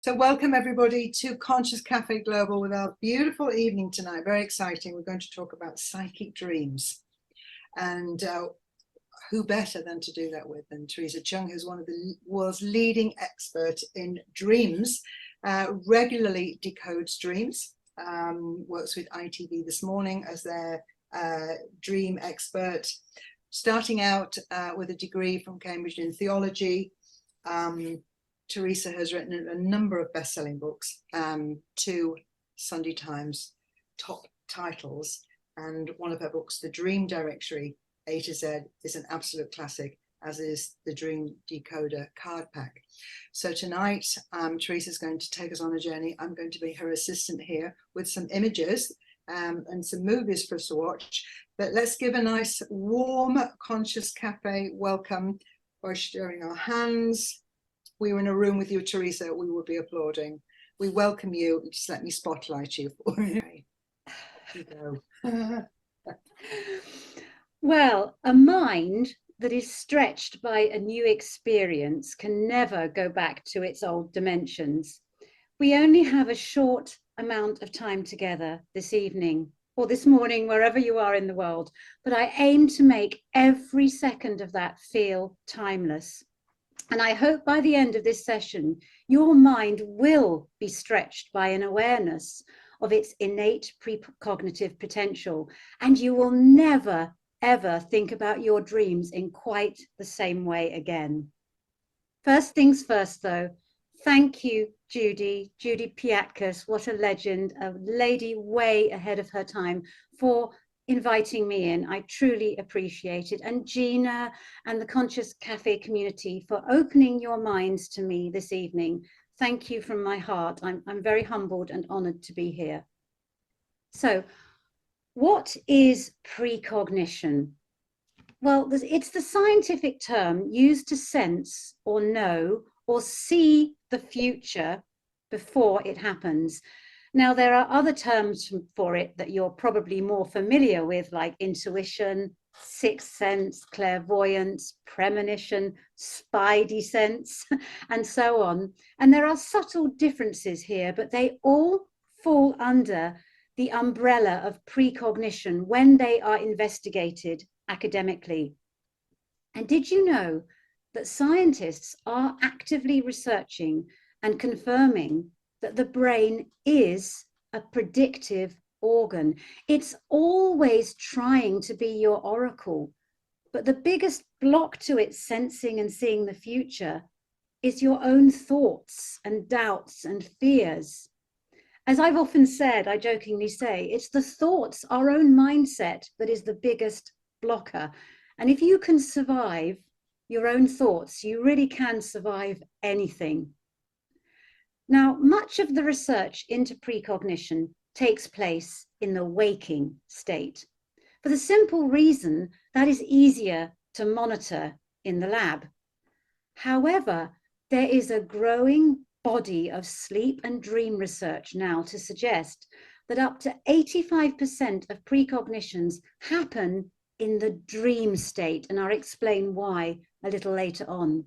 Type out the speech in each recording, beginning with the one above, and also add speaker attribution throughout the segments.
Speaker 1: So welcome everybody to Conscious Cafe Global with our beautiful evening tonight. Very exciting. We're going to talk about psychic dreams. And who better than to do that with than Theresa Cheung, who's one of the world's leading experts in dreams, regularly decodes dreams, works with ITV This Morning as their dream expert, starting out with a degree from Cambridge in theology. Theresa has written a number of best-selling books, 2 Sunday Times top titles, and one of her books, The Dream Directory A to Z, is an absolute classic, as is the Dream Decoder card pack. So tonight, Theresa's going to take us on a journey. I'm going to be her assistant here with some images and some movies for us to watch. But let's give a nice, warm Conscious Cafe welcome by showing our hands. We were in a room with you, Theresa, we would be applauding. We welcome you. Just let me spotlight you. You go.
Speaker 2: Well, a mind that is stretched by a new experience can never go back to its old dimensions. We only have a short amount of time together this evening or this morning, wherever you are in the world, but I aim to make every second of that feel timeless. And I hope by the end of this session, your mind will be stretched by an awareness of its innate precognitive potential, and you will never, ever think about your dreams in quite the same way again. First things first, though, thank you, Judy Piatkas, what a legend, a lady way ahead of her time, for inviting me in. I truly appreciate it. And Gina and the Conscious Cafe community for opening your minds to me this evening. Thank you from my heart. I'm very humbled and honored to be here. So, what is precognition? Well, it's the scientific term used to sense or know or see the future before it happens. Now, there are other terms for it that you're probably more familiar with, like intuition, sixth sense, clairvoyance, premonition, spidey sense, and so on. And there are subtle differences here, but they all fall under the umbrella of precognition when they are investigated academically. And did you know that scientists are actively researching and confirming that the brain is a predictive organ? It's always trying to be your oracle, but the biggest block to its sensing and seeing the future is your own thoughts and doubts and fears. As I've often said, I jokingly say, it's the thoughts, our own mindset, that is the biggest blocker. And if you can survive your own thoughts, you really can survive anything. Now, much of the research into precognition takes place in the waking state, for the simple reason that is easier to monitor in the lab. However, there is a growing body of sleep and dream research now to suggest that up to 85% of precognitions happen in the dream state, and I'll explain why a little later on.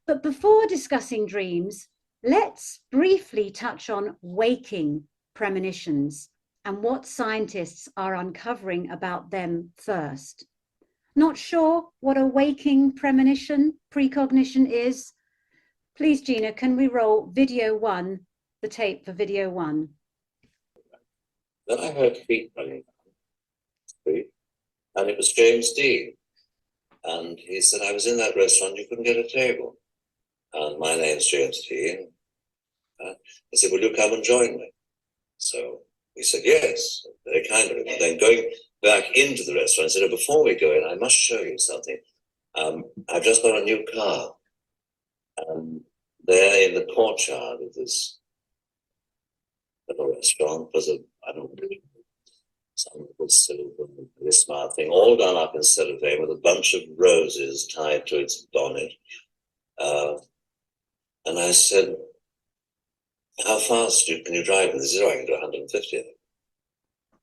Speaker 2: But before discussing dreams, let's briefly touch on waking premonitions and what scientists are uncovering about them first. Not sure what a waking premonition, precognition is? Please, Gina, can we roll video 1, the tape for video 1?
Speaker 3: Then I heard feet running down the street, and it was James Dean. And he said, I was in that restaurant, you couldn't get a table. And my name's James Dean. He said, will you come and join me? So we said, yes, very kind of him. And then going back into the restaurant, he said, oh, before we go in, I must show you something. I've just got a new car. And there in the courtyard of this little restaurant was I don't know, some little silver, this smart thing, all done up in cellophane with a bunch of roses tied to its bonnet. And I said, how fast can you drive? And he said, oh, I can do 150.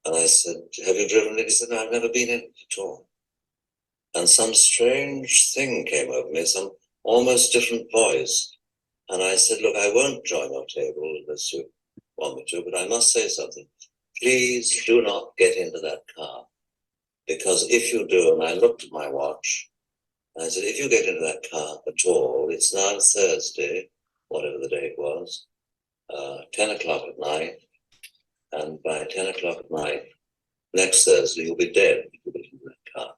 Speaker 3: And I said, have you driven it? He said, no, I've never been in it at all. And some strange thing came over me, some almost different voice. And I said, look, I won't join your table unless you want me to, but I must say something. Please do not get into that car. Because if you do, and I looked at my watch, and I said, if you get into that car at all, it's now Thursday, whatever the date was, 10 o'clock at night, and by 10 o'clock at night, next Thursday, you'll be dead if you get into that car.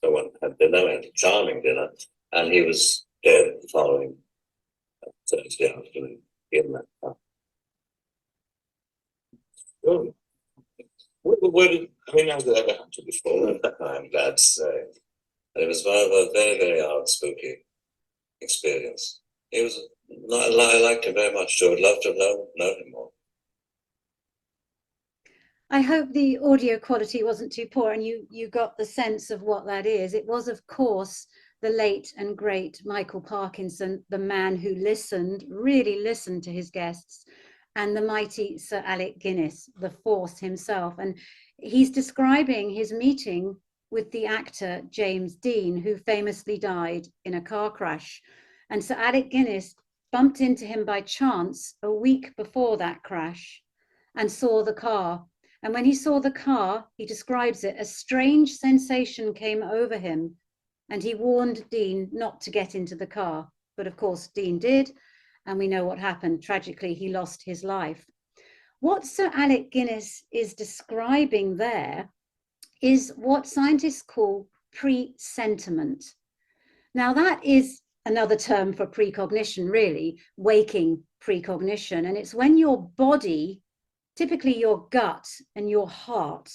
Speaker 3: So one had dinner, we had a charming dinner, and he was dead the following Thursday afternoon in that car. Oh. I mean, has that ever happened before? I'm glad to say. And it was one of a very, very odd, spooky experience. It was, I liked him very much too. I'd love to have known him more.
Speaker 2: I hope the audio quality wasn't too poor and you got the sense of what that is. It was, of course, the late and great Michael Parkinson, the man who listened, really listened to his guests, and the mighty Sir Alec Guinness, the force himself. And he's describing his meeting with the actor James Dean, who famously died in a car crash. And Sir Alec Guinness bumped into him by chance a week before that crash and saw the car. And when he saw the car, he describes it, a strange sensation came over him, and he warned Dean not to get into the car. But of course, Dean did, and we know what happened. Tragically, he lost his life. What Sir Alec Guinness is describing there is what scientists call presentiment. Now, that is another term for precognition, really, waking precognition. And it's when your body, typically your gut and your heart,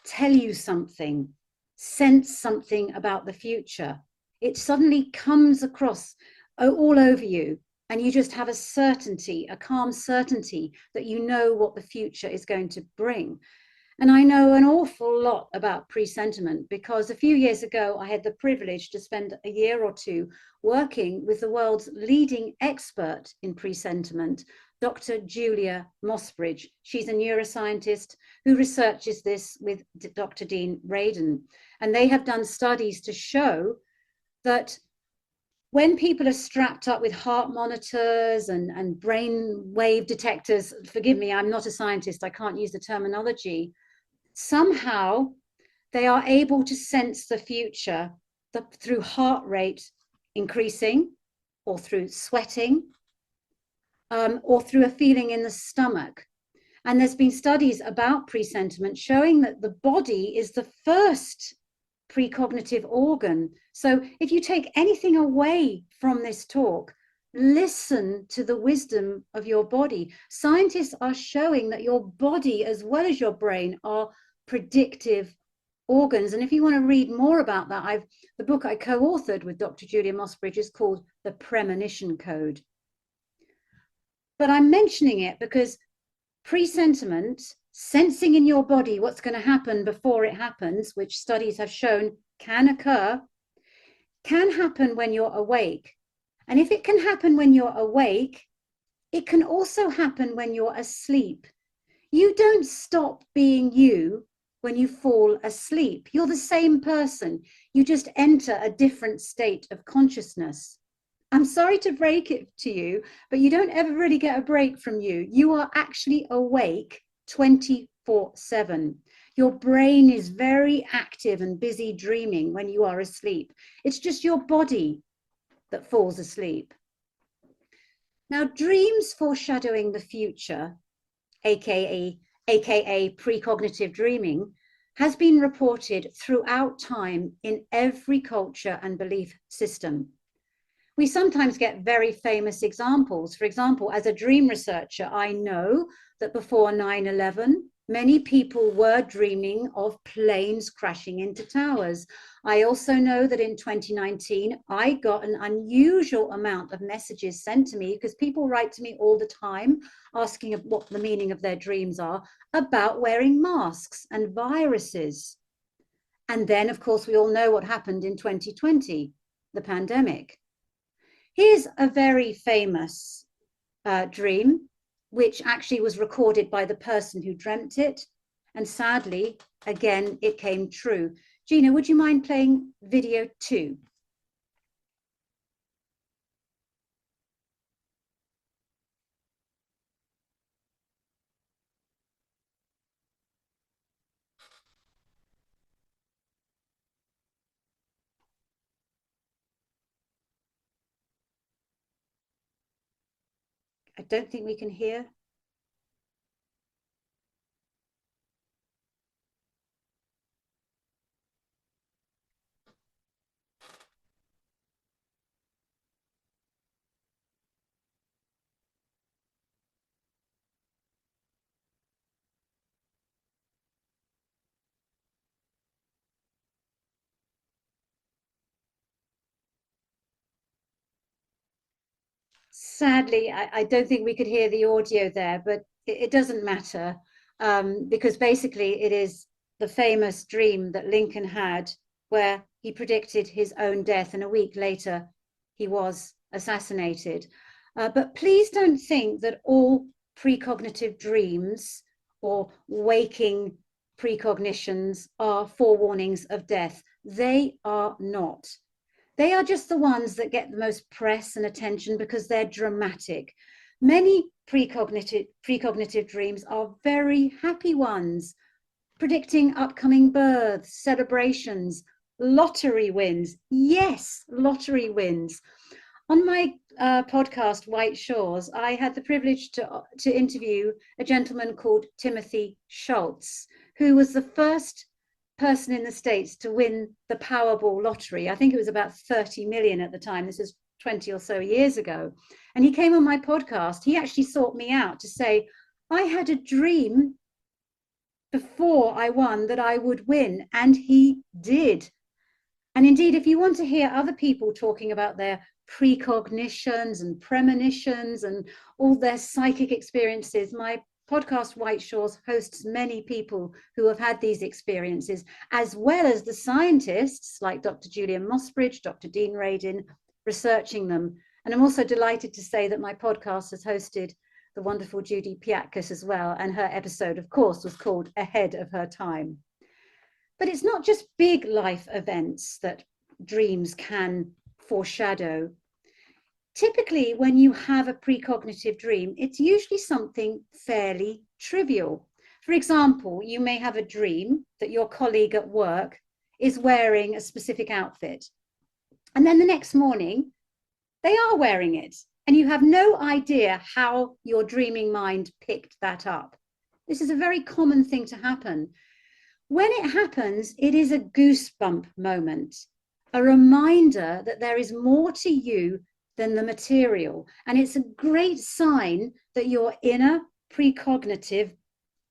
Speaker 2: tell you something, sense something about the future. It suddenly comes across all over you, and you just have a certainty, a calm certainty that you know what the future is going to bring. And I know an awful lot about presentiment because a few years ago, I had the privilege to spend a year or two working with the world's leading expert in presentiment, Dr. Julia Mossbridge. She's a neuroscientist who researches this with Dr. Dean Radin. And they have done studies to show that when people are strapped up with heart monitors and brain wave detectors, forgive me, I'm not a scientist, I can't use the terminology, somehow they are able to sense the future through heart rate increasing, or through sweating, or through a feeling in the stomach. And there's been studies about presentiment showing that the body is the first precognitive organ. So if you take anything away from this talk, listen to the wisdom of your body. Scientists are showing that your body as well as your brain are predictive organs. And if you want to read more about that, the book I co-authored with Dr. Julia Mossbridge is called The Premonition Code. But I'm mentioning it because presentiment, sensing in your body what's going to happen before it happens, which studies have shown can occur, can happen when you're awake. And if it can happen when you're awake, it can also happen when you're asleep. You don't stop being you when you fall asleep. You're the same person. You just enter a different state of consciousness. I'm sorry to break it to you, but you don't ever really get a break from you. You are actually awake 24/7. Your brain is very active and busy dreaming when you are asleep. It's just your body that falls asleep. Now, dreams foreshadowing the future, aka precognitive dreaming, has been reported throughout time in every culture and belief system. We sometimes get very famous examples. For example, as a dream researcher, I know that before 9/11, many people were dreaming of planes crashing into towers. I also know that in 2019, I got an unusual amount of messages sent to me because people write to me all the time asking what the meaning of their dreams are about wearing masks and viruses. And then, of course, we all know what happened in 2020, the pandemic. Here's a very famous dream, which actually was recorded by the person who dreamt it. And sadly, again, it came true. Gina, would you mind playing video 2? I don't think we can hear. Sadly, I don't think we could hear the audio there, but it doesn't matter, because basically it is the famous dream that Lincoln had where he predicted his own death, and a week later he was assassinated. But please don't think that all precognitive dreams or waking precognitions are forewarnings of death. They are not. They are just the ones that get the most press and attention because they're dramatic. Many precognitive dreams are very happy ones, predicting upcoming births, celebrations, lottery wins. Yes, lottery wins. On my podcast, White Shores, I had the privilege to interview a gentleman called Timothy Schultz, who was the first person in the States to win the Powerball lottery. I think it was about 30 million at the time. This is 20 or so years ago. And he came on my podcast. He actually sought me out to say, I had a dream before I won that I would win, and he did. And indeed, if you want to hear other people talking about their precognitions and premonitions and all their psychic experiences, my podcast White Shores hosts many people who have had these experiences, as well as the scientists like Dr. Julian Mossbridge, Dr. Dean Radin, researching them. And I'm also delighted to say that my podcast has hosted the wonderful Judy Piatkas as well, and her episode, of course, was called Ahead of Her Time. But it's not just big life events that dreams can foreshadow. Typically, when you have a precognitive dream, it's usually something fairly trivial. For example, you may have a dream that your colleague at work is wearing a specific outfit. And then the next morning, they are wearing it. And you have no idea how your dreaming mind picked that up. This is a very common thing to happen. When it happens, it is a goosebump moment, a reminder that there is more to you than the material. And it's a great sign that your inner precognitive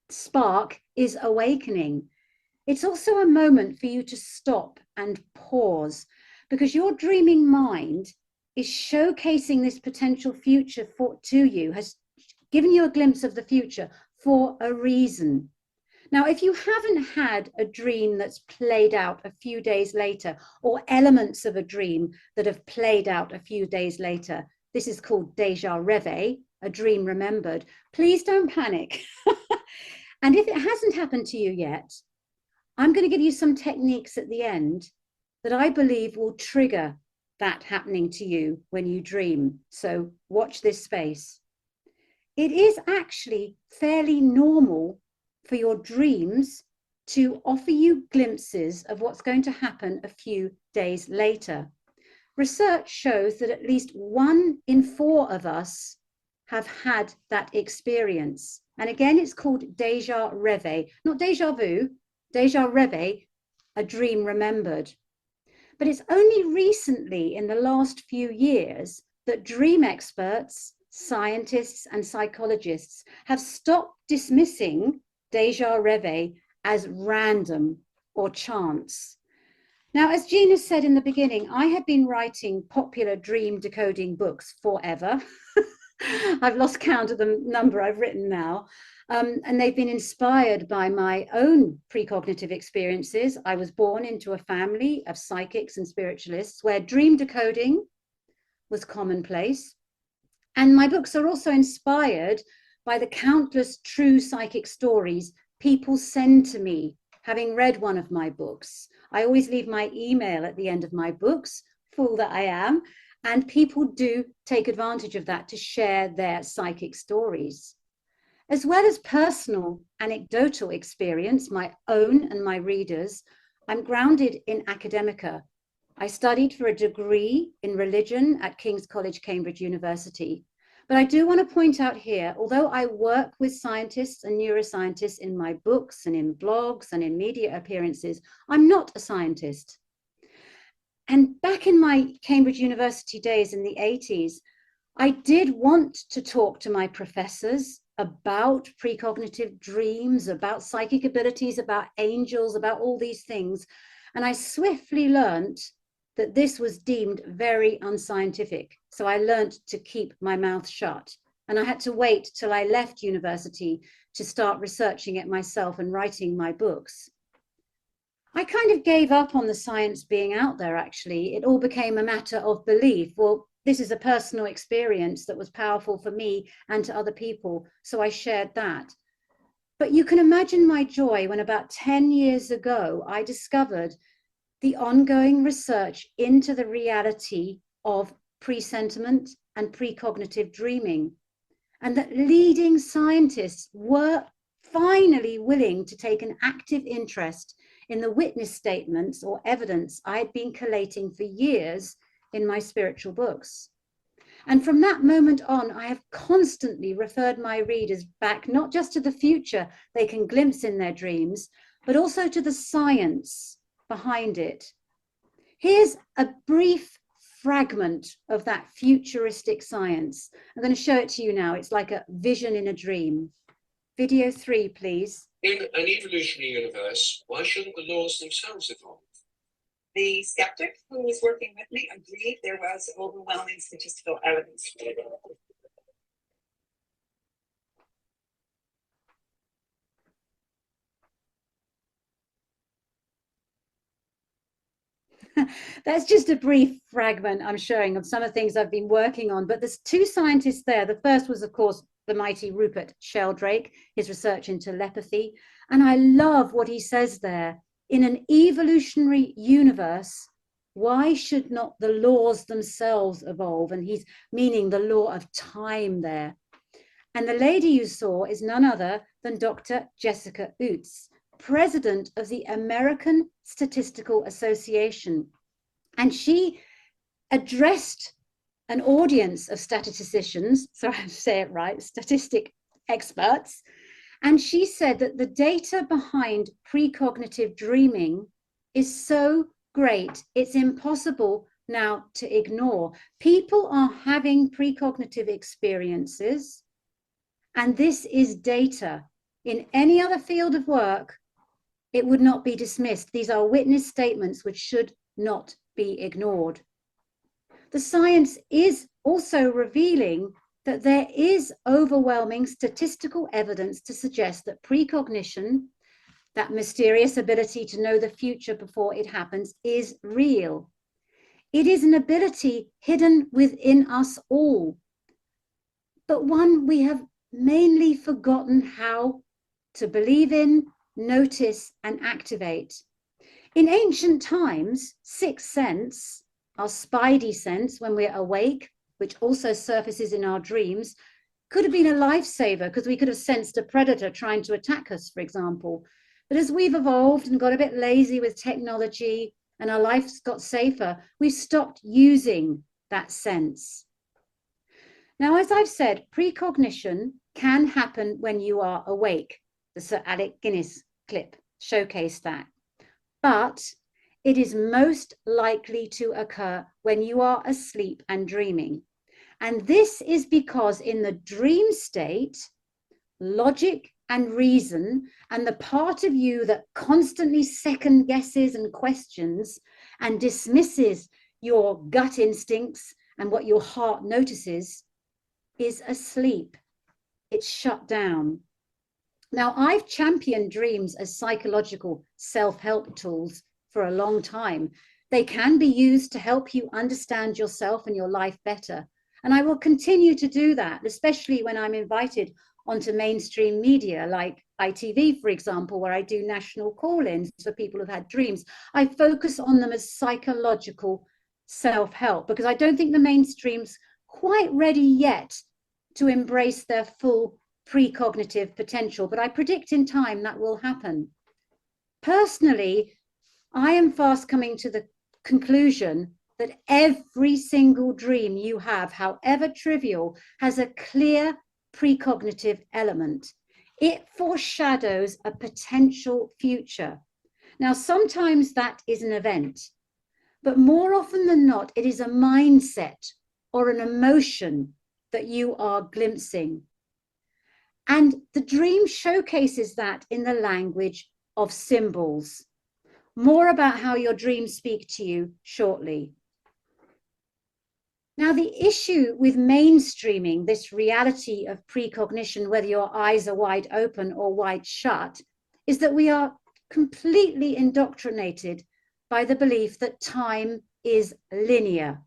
Speaker 2: spark is awakening. It's also a moment for you to stop and pause, because your dreaming mind is showcasing this potential future to you, has given you a glimpse of the future for a reason. Now, if you haven't had a dream that's played out a few days later, or elements of a dream that have played out a few days later, this is called déjà rêvè, a dream remembered. Please don't panic. And if it hasn't happened to you yet, I'm going to give you some techniques at the end that I believe will trigger that happening to you when you dream. So watch this space. It is actually fairly normal for your dreams to offer you glimpses of what's going to happen a few days later. Research shows that at least 1 in 4 of us have had that experience. And again, it's called déjà rêvè, not déjà vu, déjà rêvè, a dream remembered. But it's only recently in the last few years that dream experts, scientists, and psychologists have stopped dismissing déjà rêvè as random or chance. Now, as Gina said in the beginning, I have been writing popular dream decoding books forever. I've lost count of the number I've written now. And they've been inspired by my own precognitive experiences. I was born into a family of psychics and spiritualists where dream decoding was commonplace. And my books are also inspired by the countless true psychic stories people send to me, having read one of my books. I always leave my email at the end of my books, fool that I am, and people do take advantage of that to share their psychic stories. As well as personal anecdotal experience, my own and my readers, I'm grounded in academia. I studied for a degree in religion at King's College, Cambridge University. But I do want to point out here, although I work with scientists and neuroscientists in my books and in blogs and in media appearances, I'm not a scientist. And back in my Cambridge University days in the 80s, I did want to talk to my professors about precognitive dreams, about psychic abilities, about angels, about all these things. And I swiftly learned that this was deemed very unscientific. So I learned to keep my mouth shut. And I had to wait till I left university to start researching it myself and writing my books. I kind of gave up on the science being out there, actually. It all became a matter of belief. Well, this is a personal experience that was powerful for me and to other people, so I shared that. But you can imagine my joy when about 10 years ago, I discovered the ongoing research into the reality of presentiment and precognitive dreaming, and that leading scientists were finally willing to take an active interest in the witness statements or evidence I had been collating for years in my spiritual books. And from that moment on, I have constantly referred my readers back, not just to the future they can glimpse in their dreams, but also to the science behind it. Here's a brief fragment of that futuristic science. I'm going to show it to you now. It's like a vision in a dream. Video 3, please.
Speaker 4: In an evolutionary universe, why shouldn't the laws themselves evolve?
Speaker 5: The skeptic who was working with me agreed there was overwhelming statistical evidence.
Speaker 2: That's just a brief fragment I'm showing of some of the things I've been working on. But there's two scientists there. The first was, of course, the mighty Rupert Sheldrake, his research in telepathy. And I love what he says there. In an evolutionary universe, why should not the laws themselves evolve? And he's meaning the law of time there. And the lady you saw is none other than Dr. Jessica Utz, president of the American Statistical Association. And she addressed an audience of statisticians, so I say it right, statistic experts. And she said that the data behind precognitive dreaming is so great, it's impossible now to ignore. People are having precognitive experiences, and this is data. In any other field of work, it would not be dismissed. These are witness statements which should not be ignored. The science is also revealing that there is overwhelming statistical evidence to suggest that precognition, that mysterious ability to know the future before it happens, is real. It is an ability hidden within us all, but one we have mainly forgotten how to believe in, notice, and activate. In ancient times, sixth sense, our spidey sense when we're awake, which also surfaces in our dreams, could have been a lifesaver because we could have sensed a predator trying to attack us, for example. But as we've evolved and got a bit lazy with technology and our lives got safer, we've stopped using that sense. Now, as I've said, precognition can happen when you are awake. The Sir Alec Guinness clip showcased that. But it is most likely to occur when you are asleep and dreaming. And this is because in the dream state, logic and reason and the part of you that constantly second guesses and questions and dismisses your gut instincts and what your heart notices is asleep. It's shut down. Now, I've championed dreams as psychological self-help tools for a long time. They can be used to help you understand yourself and your life better. And I will continue to do that, especially when I'm invited onto mainstream media like ITV, for example, where I do national call-ins for people who've had dreams. I focus on them as psychological self-help because I don't think the mainstream's quite ready yet to embrace their full precognitive potential, but I predict in time that will happen. Personally, I am fast coming to the conclusion that every single dream you have, however trivial, has a clear precognitive element. It foreshadows a potential future. Now, sometimes that is an event, but more often than not, it is a mindset or an emotion that you are glimpsing. And the dream showcases that in the language of symbols. More about how your dreams speak to you shortly. Now, the issue with mainstreaming this reality of precognition, whether your eyes are wide open or wide shut, is that we are completely indoctrinated by the belief that time is linear.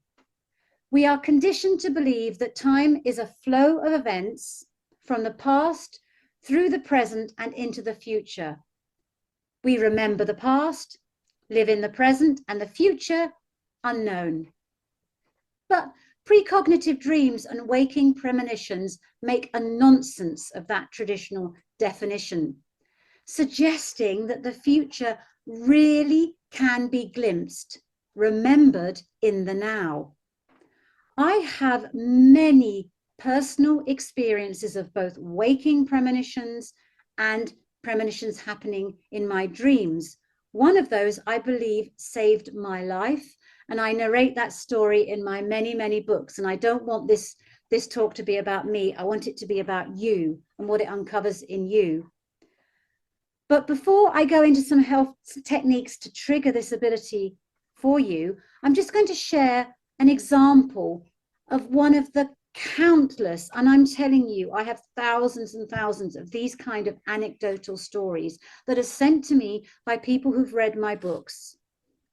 Speaker 2: We are conditioned to believe that time is a flow of events from the past through the present and into the future. We remember the past, live in the present, and the future unknown. But precognitive dreams and waking premonitions make a nonsense of that traditional definition, suggesting that the future really can be glimpsed, remembered in the now. I have many personal experiences of both waking premonitions and premonitions happening in my dreams. One of those, I believe, saved my life, and I narrate that story in my many, many books. And I don't want this talk to be about me. I want it to be about you and what it uncovers in you. But before I go into some health techniques to trigger this ability for you, I'm just going to share an example of one of the countless, and I'm telling you, I have thousands and thousands of these kind of anecdotal stories that are sent to me by people who've read my books.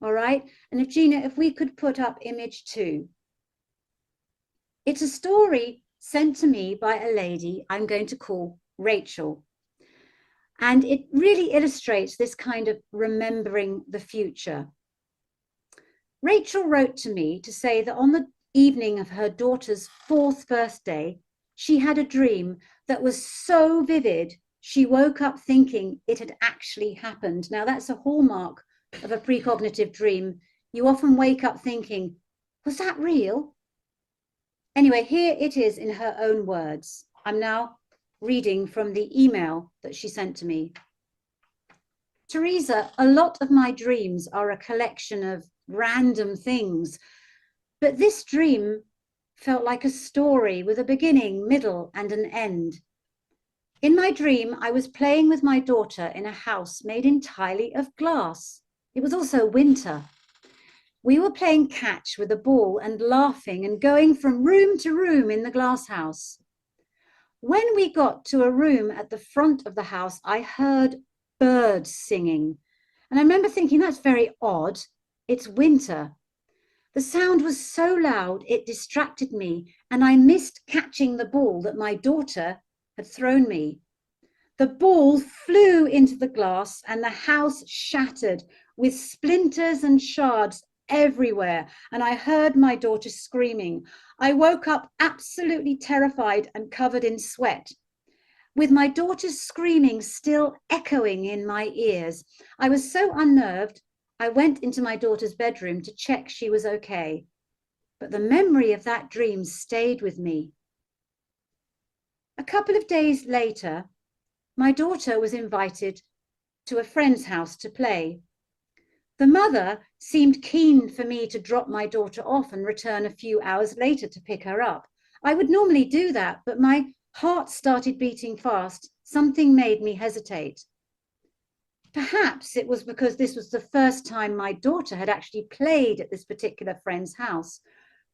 Speaker 2: All right. And if Gina, if we could put up image 2. It's a story sent to me by a lady I'm going to call Rachel. And it really illustrates this kind of remembering the future. Rachel wrote to me to say that on the evening of her daughter's 4th birthday, she had a dream that was so vivid, she woke up thinking it had actually happened. Now, that's a hallmark of a precognitive dream. You often wake up thinking, was that real? Anyway, here it is in her own words. I'm now reading from the email that she sent to me. Theresa, a lot of my dreams are a collection of random things, but this dream felt like a story with a beginning, middle, and an end. In my dream, I was playing with my daughter in a house made entirely of glass. It was also winter. We were playing catch with a ball and laughing and going from room to room in the glass house. When we got to a room at the front of the house, I heard birds singing. And I remember thinking, that's very odd. It's winter. The sound was so loud, it distracted me, and I missed catching the ball that my daughter had thrown me. The ball flew into the glass and the house shattered with splinters and shards everywhere, and I heard my daughter screaming. I woke up absolutely terrified and covered in sweat. With my daughter's screaming still echoing in my ears, I was so unnerved, I went into my daughter's bedroom to check she was okay. But the memory of that dream stayed with me. A couple of days later, my daughter was invited to a friend's house to play. The mother seemed keen for me to drop my daughter off and return a few hours later to pick her up. I would normally do that, but my heart started beating fast. Something made me hesitate. Perhaps it was because this was the first time my daughter had actually played at this particular friend's house.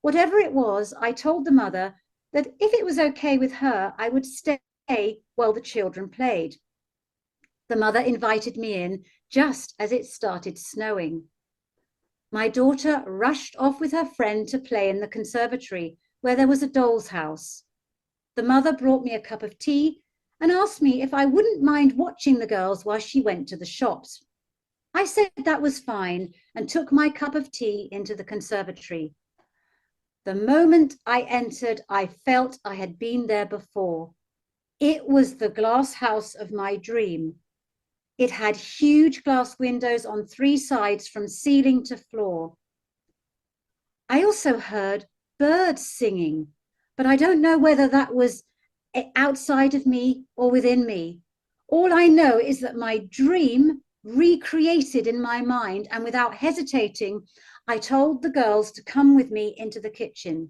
Speaker 2: Whatever it was, I told the mother that if it was okay with her, I would stay while the children played. The mother invited me in just as it started snowing. My daughter rushed off with her friend to play in the conservatory, where there was a doll's house. The mother brought me a cup of tea and asked me if I wouldn't mind watching the girls while she went to the shops. I said that was fine and took my cup of tea into the conservatory. The moment I entered, I felt I had been there before. It was the glass house of my dream. It had huge glass windows on 3 sides from ceiling to floor. I also heard birds singing, but I don't know whether that was outside of me or within me. All I know is that my dream recreated in my mind, and without hesitating, I told the girls to come with me into the kitchen.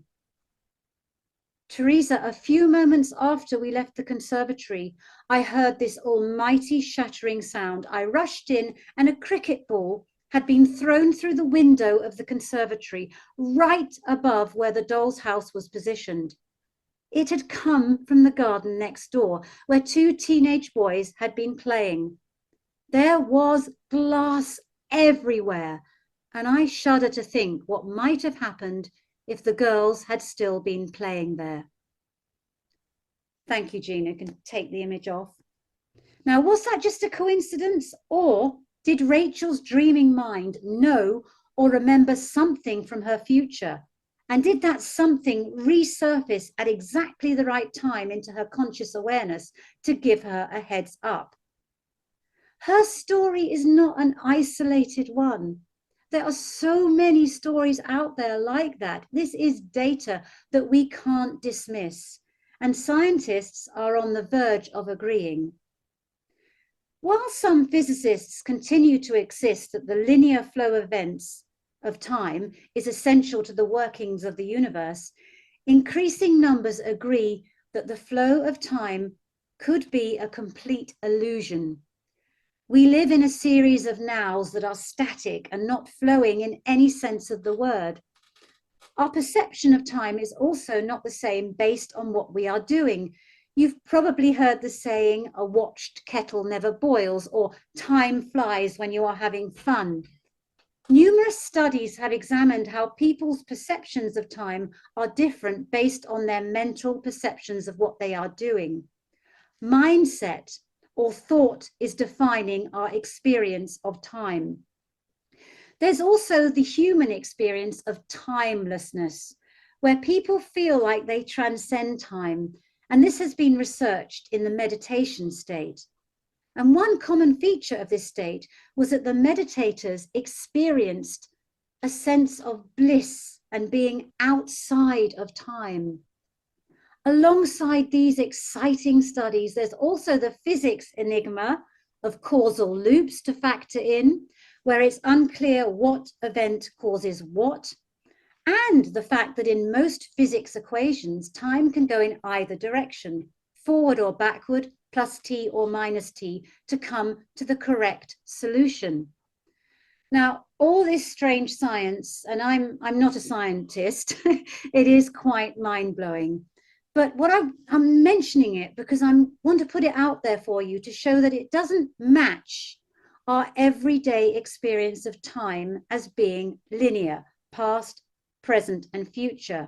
Speaker 2: Theresa, a few moments after we left the conservatory, I heard this almighty shattering sound. I rushed in, and a cricket ball had been thrown through the window of the conservatory, right above where the doll's house was positioned. It had come from the garden next door, where two teenage boys had been playing. There was glass everywhere, and I shudder to think what might have happened if the girls had still been playing there. Thank you, Gina. You can take the image off. Now, was that just a coincidence, or did Rachel's dreaming mind know or remember something from her future? And did that something resurface at exactly the right time into her conscious awareness to give her a heads up? Her story is not an isolated one. There are so many stories out there like that. This is data that we can't dismiss, and scientists are on the verge of agreeing. While some physicists continue to insist that the linear flow of events of time is essential to the workings of the universe, increasing numbers agree that the flow of time could be a complete illusion. We live in a series of nows that are static and not flowing in any sense of the word. Our perception of time is also not the same based on what we are doing. You've probably heard the saying, a watched kettle never boils, or time flies when you are having fun. Numerous studies have examined how people's perceptions of time are different based on their mental perceptions of what they are doing. Mindset or thought is defining our experience of time. There's also the human experience of timelessness, where people feel like they transcend time, and this has been researched in the meditation state. And one common feature of this state was that the meditators experienced a sense of bliss and being outside of time. Alongside these exciting studies, there's also the physics enigma of causal loops to factor in, where it's unclear what event causes what, and the fact that in most physics equations, time can go in either direction, forward or backward, plus t or minus t, to come to the correct solution. Now, all this strange science, and I'm not a scientist, it is quite mind-blowing. But what I'm mentioning it because I want to put it out there for you to show that it doesn't match our everyday experience of time as being linear, past, present, and future.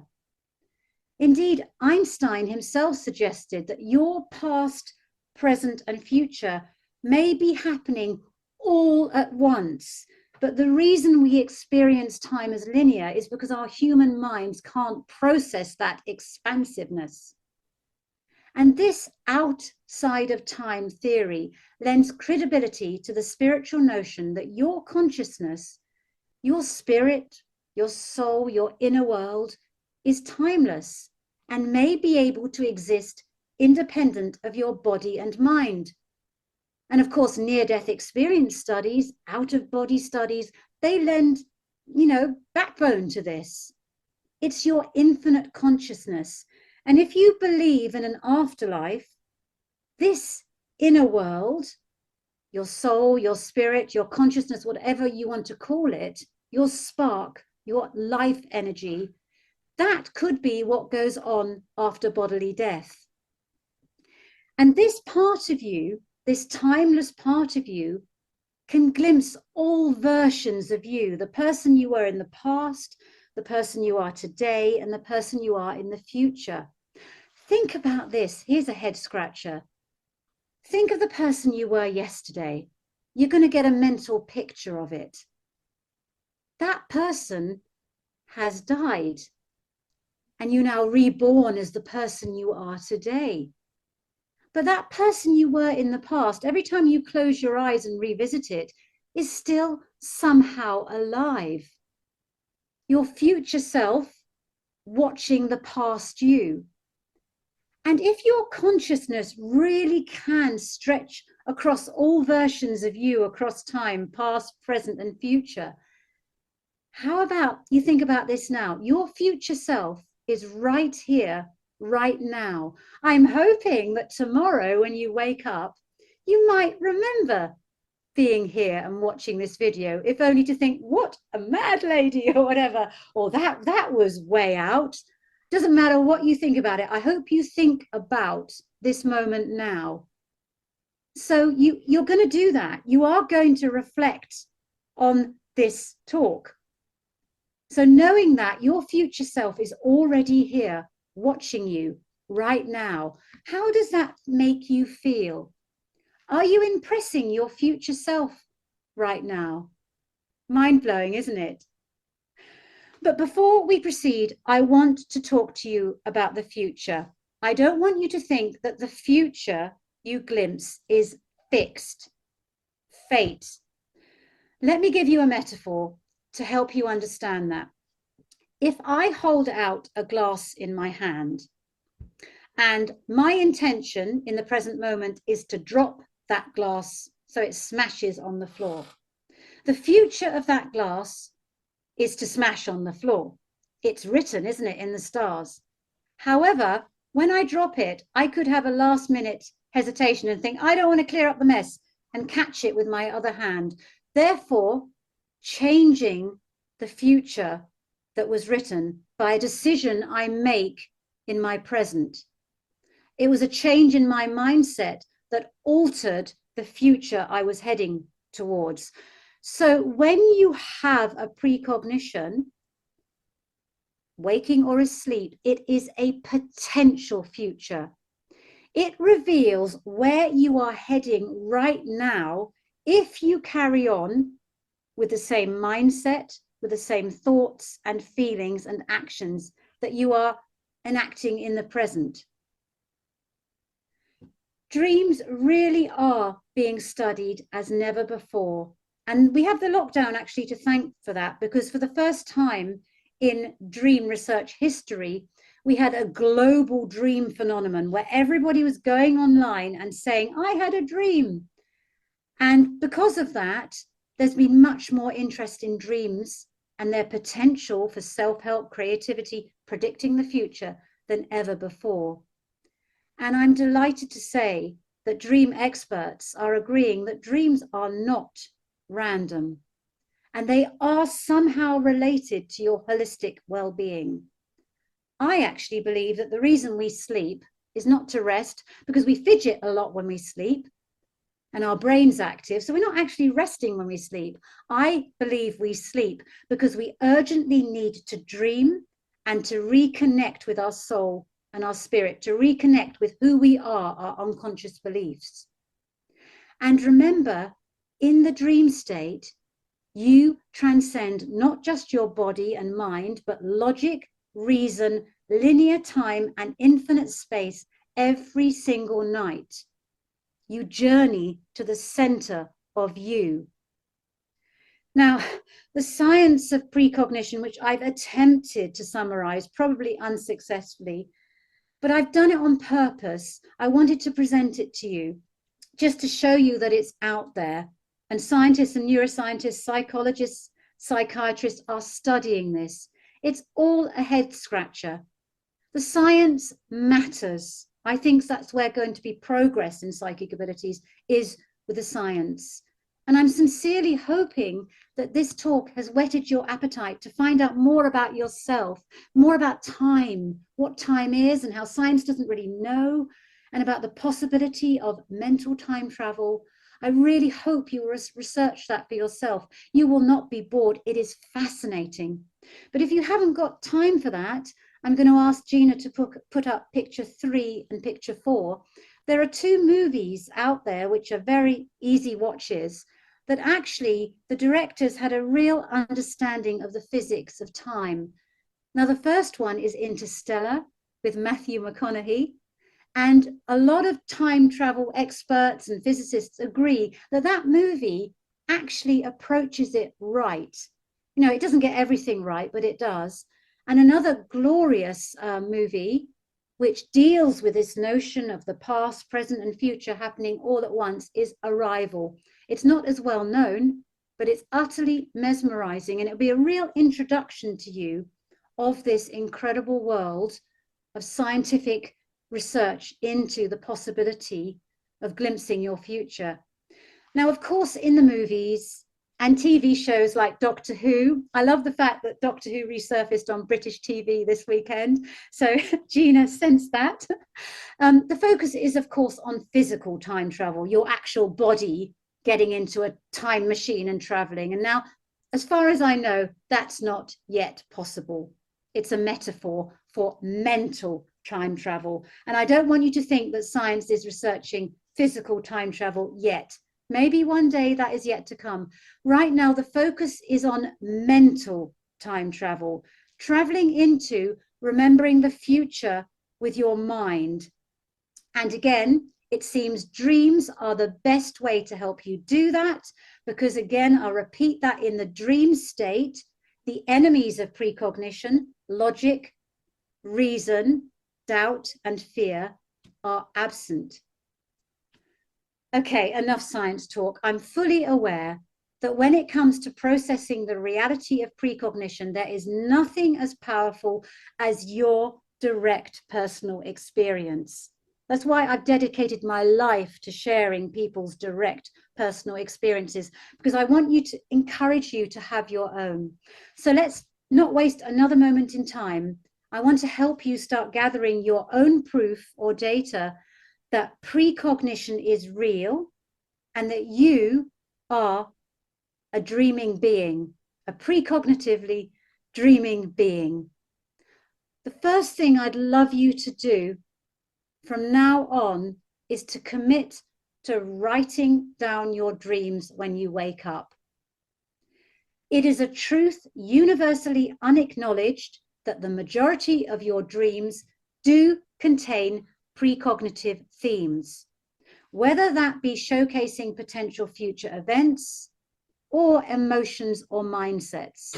Speaker 2: Indeed, Einstein himself suggested that your past, present, and future may be happening all at once. But the reason we experience time as linear is because our human minds can't process that expansiveness. And this outside of time theory lends credibility to the spiritual notion that your consciousness, your spirit, your soul, your inner world is timeless and may be able to exist independent of your body and mind. And of course, near-death experience studies, out-of-body studies, they lend, backbone to this. It's your infinite consciousness. And if you believe in an afterlife, this inner world, your soul, your spirit, your consciousness, whatever you want to call it, your spark, your life energy, that could be what goes on after bodily death. And this part of you, this timeless part of you, can glimpse all versions of you, the person you were in the past, the person you are today, and the person you are in the future. Think about this. Here's a head scratcher. Think of the person you were yesterday. You're going to get a mental picture of it. That person has died, and you're now reborn as the person you are today. But that person you were in the past, every time you close your eyes and revisit it, is still somehow alive. your future self watching the past you. And if your consciousness really can stretch across all versions of you across time, past, present, and future, how about you think about this now? Your future self is right here, right now. I'm hoping that tomorrow when you wake up, you might remember being here and watching this video, if only to think, what a mad lady, or whatever, or that was way out. Doesn't matter what you think about it. I hope you think about this moment now. So you're going to do that. You are going to reflect on this talk. So knowing that your future self is already here watching you right now, how does that make you feel? Are you impressing your future self right now? Mind-blowing, isn't it? But before we proceed, I want to talk to you about the future. I don't want you to think that the future you glimpse is fixed, fate. Let me give you a metaphor to help you understand that. If I hold out a glass in my hand, and my intention in the present moment is to drop that glass so it smashes on the floor, the future of that glass is to smash on the floor. It's written, isn't it, in the stars. However, when I drop it, I could have a last minute hesitation and think, I don't want to clear up the mess, and catch it with my other hand. Therefore, changing the future that was written by a decision I make in my present. It was a change in my mindset that altered the future I was heading towards. So when you have a precognition, waking or asleep, it is a potential future. It reveals where you are heading right now if you carry on with the same mindset, with the same thoughts and feelings and actions that you are enacting in the present. Dreams really are being studied as never before. And we have the lockdown actually to thank for that, because for the first time in dream research history, we had a global dream phenomenon where everybody was going online and saying, I had a dream. And because of that, there's been much more interest in dreams and their potential for self-help, creativity, predicting the future than ever before. And I'm delighted to say that dream experts are agreeing that dreams are not random, and they are somehow related to your holistic well-being. I actually believe that the reason we sleep is not to rest, because we fidget a lot when we sleep and our brain's active, so we're not actually resting when we sleep. I believe we sleep because we urgently need to dream and to reconnect with our soul and our spirit, to reconnect with who we are, our unconscious beliefs. And remember, in the dream state, you transcend not just your body and mind, but logic, reason, linear time, and infinite space every single night. You journey to the center of you. Now, the science of precognition, which I've attempted to summarize, probably unsuccessfully, but I've done it on purpose. I wanted to present it to you just to show you that it's out there. And scientists and neuroscientists, psychologists, psychiatrists are studying this. It's all a head scratcher. The science matters. I think that's where going to be progress in psychic abilities, is with the science. And I'm sincerely hoping that this talk has whetted your appetite to find out more about yourself, more about time, what time is and how science doesn't really know, and about the possibility of mental time travel. I really hope you will research that for yourself. You will not be bored. It is fascinating. But if you haven't got time for that, I'm going to ask Gina to put up picture 3 and picture 4. There are 2 movies out there which are very easy watches, that actually the directors had a real understanding of the physics of time. Now, the first one is Interstellar with Matthew McConaughey. And a lot of time travel experts and physicists agree that that movie actually approaches it right. You know, it doesn't get everything right, but it does. And another glorious movie which deals with this notion of the past, present, and future happening all at once is Arrival. It's not as well known, but it's utterly mesmerizing, and it'll be a real introduction to you of this incredible world of scientific research into the possibility of glimpsing your future. Now, of course, in the movies and TV shows like Doctor Who, I love the fact that Doctor Who resurfaced on British TV this weekend. So Gina sensed that. The focus is, of course, on physical time travel, your actual body getting into a time machine and traveling. And now, as far as I know, that's not yet possible. It's a metaphor for mental time travel. And I don't want you to think that science is researching physical time travel yet. Maybe one day that is yet to come. Right now, the focus is on mental time travel, traveling into remembering the future with your mind. And again, it seems dreams are the best way to help you do that, because again, I'll repeat that in the dream state, the enemies of precognition, logic, reason, doubt, and fear are absent. Okay, enough science talk. I'm fully aware that when it comes to processing the reality of precognition, there is nothing as powerful as your direct personal experience. That's why I've dedicated my life to sharing people's direct personal experiences, because I want you to encourage you to have your own. So let's not waste another moment in time. I want to help you start gathering your own proof or data that precognition is real and that you are a dreaming being, a precognitively dreaming being. The first thing I'd love you to do from now on is to commit to writing down your dreams when you wake up. It is a truth universally unacknowledged that the majority of your dreams do contain precognitive themes, whether that be showcasing potential future events or emotions or mindsets.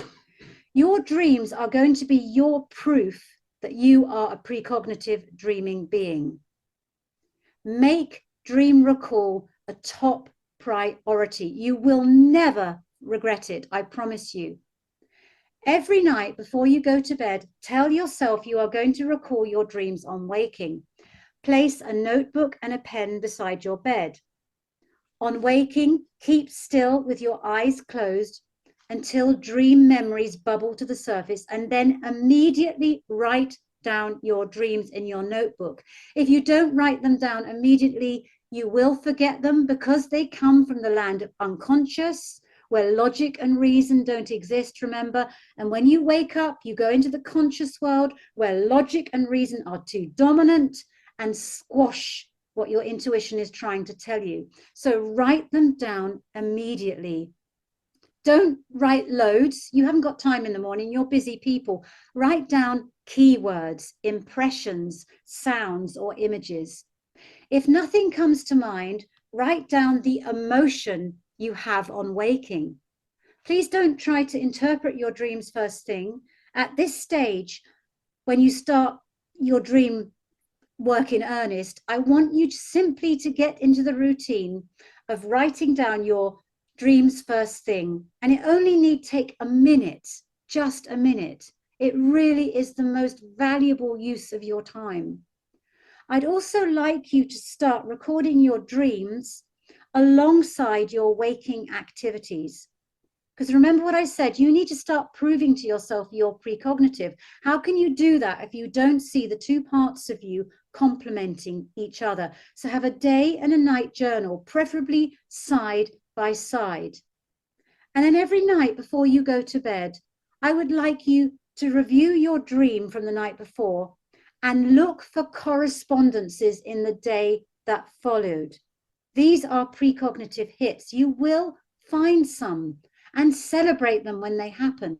Speaker 2: Your dreams are going to be your proof that you are a precognitive dreaming being. Make dream recall a top priority. You will never regret it, I promise you. Every night before you go to bed, tell yourself you are going to recall your dreams on waking. Place a notebook and a pen beside your bed. On waking, keep still with your eyes closed until dream memories bubble to the surface, and then immediately write down your dreams in your notebook. If you don't write them down immediately, you will forget them, because they come from the land of unconscious, where logic and reason don't exist, remember? And when you wake up, you go into the conscious world where logic and reason are too dominant and squash what your intuition is trying to tell you. So write them down immediately. Don't write loads. You haven't got time in the morning. You're busy people. Write down keywords, impressions, sounds, or images. If nothing comes to mind, write down the emotion you have on waking. Please don't try to interpret your dreams first thing. At this stage, when you start your dream work in earnest, I want you simply to get into the routine of writing down your dreams first thing. And it only need take a minute, just a minute. It really is the most valuable use of your time. I'd also like you to start recording your dreams alongside your waking activities. Because remember what I said, you need to start proving to yourself you're precognitive. How can you do that if you don't see the two parts of you complementing each other? So have a day and a night journal, preferably side by side. And then every night before you go to bed, I would like you to review your dream from the night before and look for correspondences in the day that followed. These are precognitive hits. You will find some and celebrate them when they happen.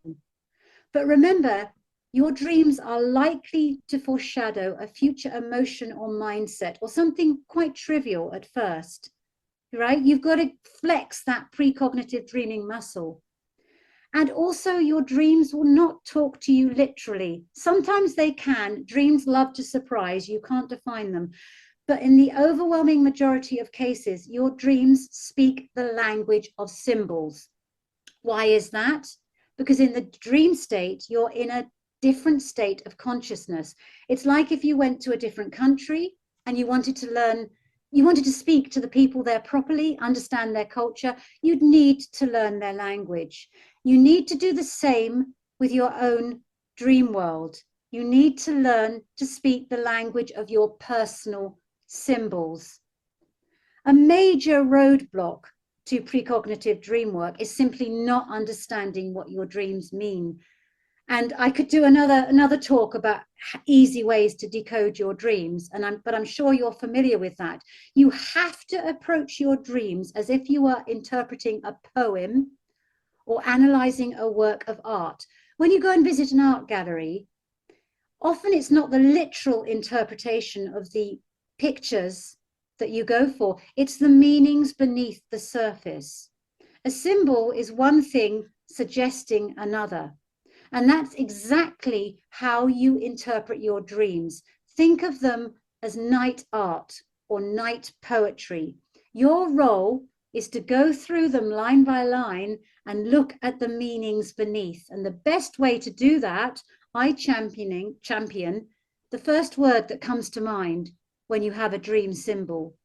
Speaker 2: But remember, your dreams are likely to foreshadow a future emotion or mindset, or something quite trivial at first, right? You've got to flex that precognitive dreaming muscle. And also your dreams will not talk to you literally. Sometimes they can. Dreams love to surprise. You can't define them. But in the overwhelming majority of cases, your dreams speak the language of symbols. Why is that? Because in the dream state, you're in a different state of consciousness. It's like if you went to a different country and you wanted to learn, you wanted to speak to the people there properly, understand their culture, you'd need to learn their language. You need to do the same with your own dream world. You need to learn to speak the language of your personal symbols. A major roadblock to precognitive dream work is simply not understanding what your dreams mean. And I could do another talk about easy ways to decode your dreams, but I'm sure you're familiar with that. You have to approach your dreams as if you were interpreting a poem or analyzing a work of art. When you go and visit an art gallery, often it's not the literal interpretation of the pictures that you go for, it's the meanings beneath the surface. A symbol is one thing suggesting another. And that's exactly how you interpret your dreams. Think of them as night art or night poetry. Your role is to go through them line by line and look at the meanings beneath. And the best way to do that, I champion the first word that comes to mind when you have a dream symbol.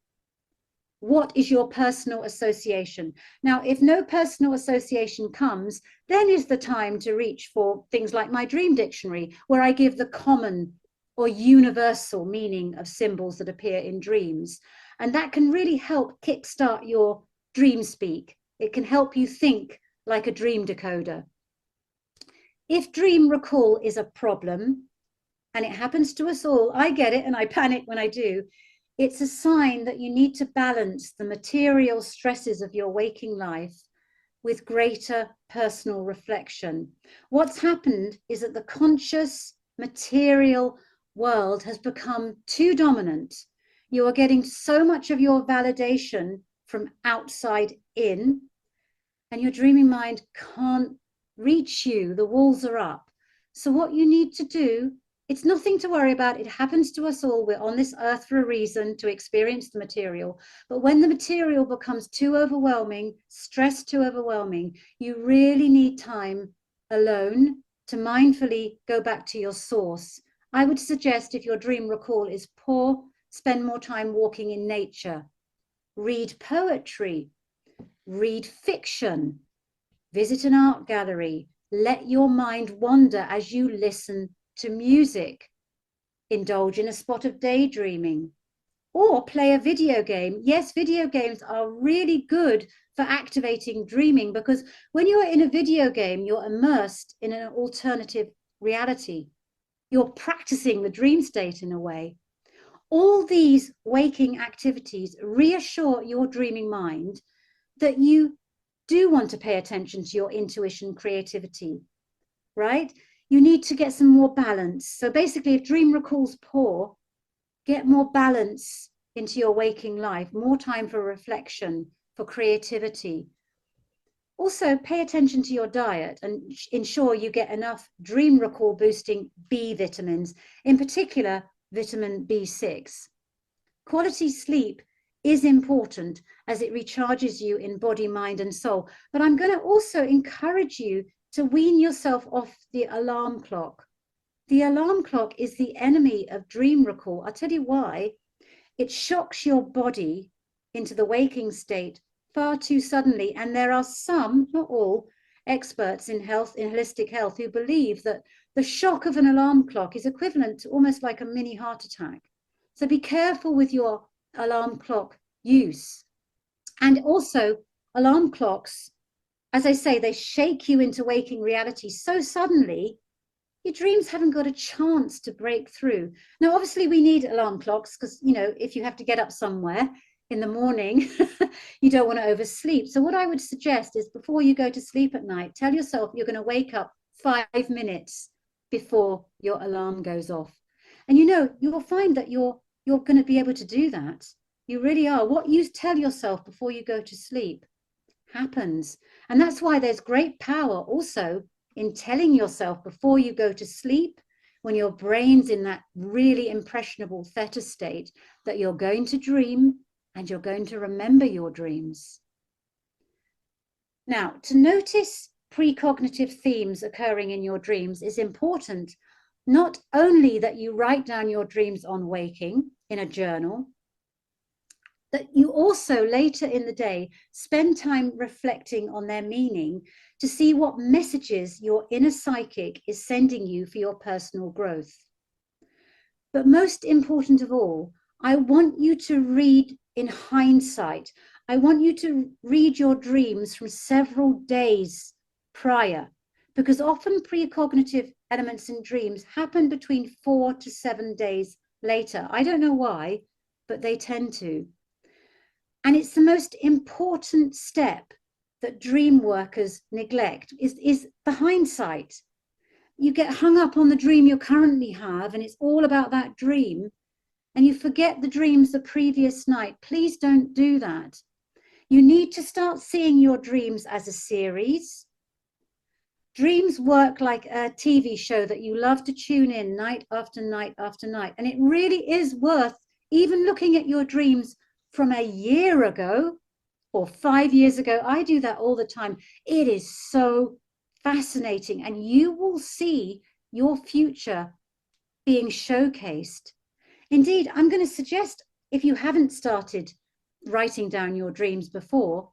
Speaker 2: What is your personal association? Now, if no personal association comes, then is the time to reach for things like my dream dictionary, where I give the common or universal meaning of symbols that appear in dreams. And that can really help kickstart your dream speak. It can help you think like a dream decoder. If dream recall is a problem, and it happens to us all, I get it and I panic when I do, it's a sign that you need to balance the material stresses of your waking life with greater personal reflection. What's happened is that the conscious material world has become too dominant. You are getting so much of your validation from outside in, and your dreaming mind can't reach you. The walls are up. So what you need to do, it's nothing to worry about. It happens to us all. We're on this earth for a reason, to experience the material. But when the material becomes too overwhelming, stress too overwhelming, you really need time alone to mindfully go back to your source. I would suggest, if your dream recall is poor, spend more time walking in nature. Read poetry, read fiction, visit an art gallery, let your mind wander as you listen to music, indulge in a spot of daydreaming, or play a video game. Yes, video games are really good for activating dreaming, because when you're in a video game, you're immersed in an alternative reality. You're practicing the dream state in a way. All these waking activities reassure your dreaming mind that you do want to pay attention to your intuition, creativity, right? You need to get some more balance. So basically, if dream recall's poor, get more balance into your waking life, more time for reflection, for creativity. Also, pay attention to your diet and ensure you get enough dream recall boosting B vitamins, in particular, vitamin B6. Quality sleep is important as it recharges you in body, mind, and soul. But I'm going to also encourage you to wean yourself off the alarm clock. The alarm clock is the enemy of dream recall. I'll tell you why. It shocks your body into the waking state far too suddenly. And there are some, not all, experts in health, in holistic health, who believe that the shock of an alarm clock is equivalent to almost like a mini heart attack. So be careful with your alarm clock use. And also, alarm clocks, as I say, they shake you into waking reality so suddenly, your dreams haven't got a chance to break through. Now, obviously, we need alarm clocks because, you know, if you have to get up somewhere in the morning, you don't want to oversleep. So what I would suggest is, before you go to sleep at night, tell yourself you're going to wake up 5 minutes before your alarm goes off. And, you know, you'll find that you're going to be able to do that. You really are. What you tell yourself before you go to sleep happens. And that's why there's great power also in telling yourself before you go to sleep, when your brain's in that really impressionable theta state, that you're going to dream and you're going to remember your dreams. Now, to notice precognitive themes occurring in your dreams is important, not only that you write down your dreams on waking in a journal, that you also later in the day spend time reflecting on their meaning to see what messages your inner psychic is sending you for your personal growth. But most important of all, I want you to read in hindsight. I want you to read your dreams from several days prior, because often precognitive elements in dreams happen between 4 to 7 days later. I don't know why, but they tend to. And it's the most important step that dream workers neglect is the hindsight. You get hung up on the dream you currently have, and it's all about that dream, and you forget the dreams the previous night. Please don't do that. You need to start seeing your dreams as a series. Dreams work like a TV show that you love to tune in night after night after night. And it really is worth even looking at your dreams from a year ago or 5 years ago. I do that all the time. It is so fascinating, and you will see your future being showcased. Indeed, I'm going to suggest, if you haven't started writing down your dreams before,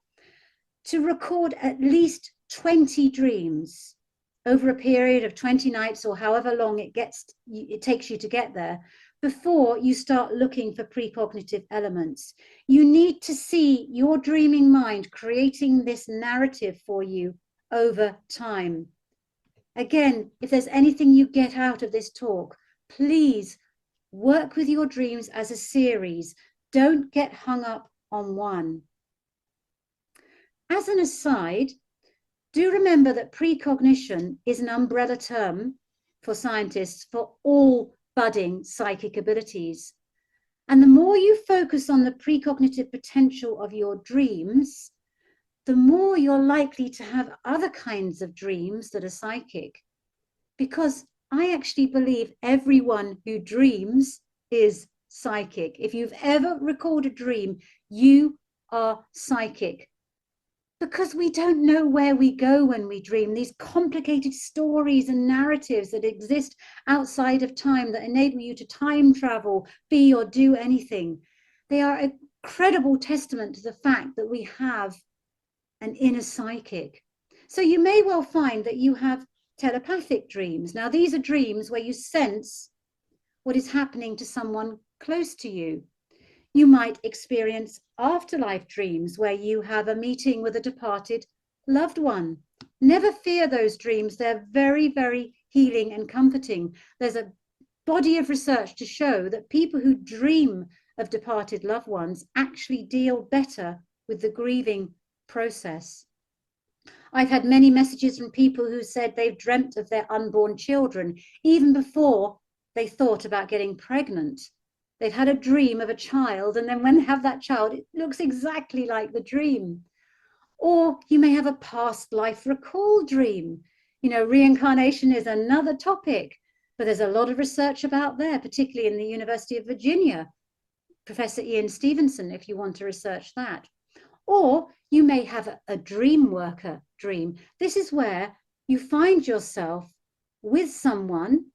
Speaker 2: to record at least 20 dreams over a period of 20 nights or however long it takes you to get there before you start looking for precognitive elements. You need to see your dreaming mind creating this narrative for you over time. Again, if there's anything you get out of this talk, please work with your dreams as a series. Don't get hung up on one. As an aside, do remember that precognition is an umbrella term for scientists for all budding psychic abilities. And the more you focus on the precognitive potential of your dreams, the more you're likely to have other kinds of dreams that are psychic. Because I actually believe everyone who dreams is psychic. If you've ever recorded a dream, you are psychic. Because we don't know where we go when we dream. These complicated stories and narratives that exist outside of time that enable you to time travel, be or do anything. They are a credible testament to the fact that we have an inner psychic. So you may well find that you have telepathic dreams. Now, these are dreams where you sense what is happening to someone close to you. You might experience afterlife dreams where you have a meeting with a departed loved one. Never fear those dreams. They're very, very healing and comforting. There's a body of research to show that people who dream of departed loved ones actually deal better with the grieving process. I've had many messages from people who said they've dreamt of their unborn children even before they thought about getting pregnant. They've had a dream of a child, and then when they have that child, it looks exactly like the dream. Or you may have a past life recall dream. You know, reincarnation is another topic, but there's a lot of research about there, particularly in the University of Virginia. Professor Ian Stevenson, if you want to research that. Or you may have a dream worker dream. This is where you find yourself with someone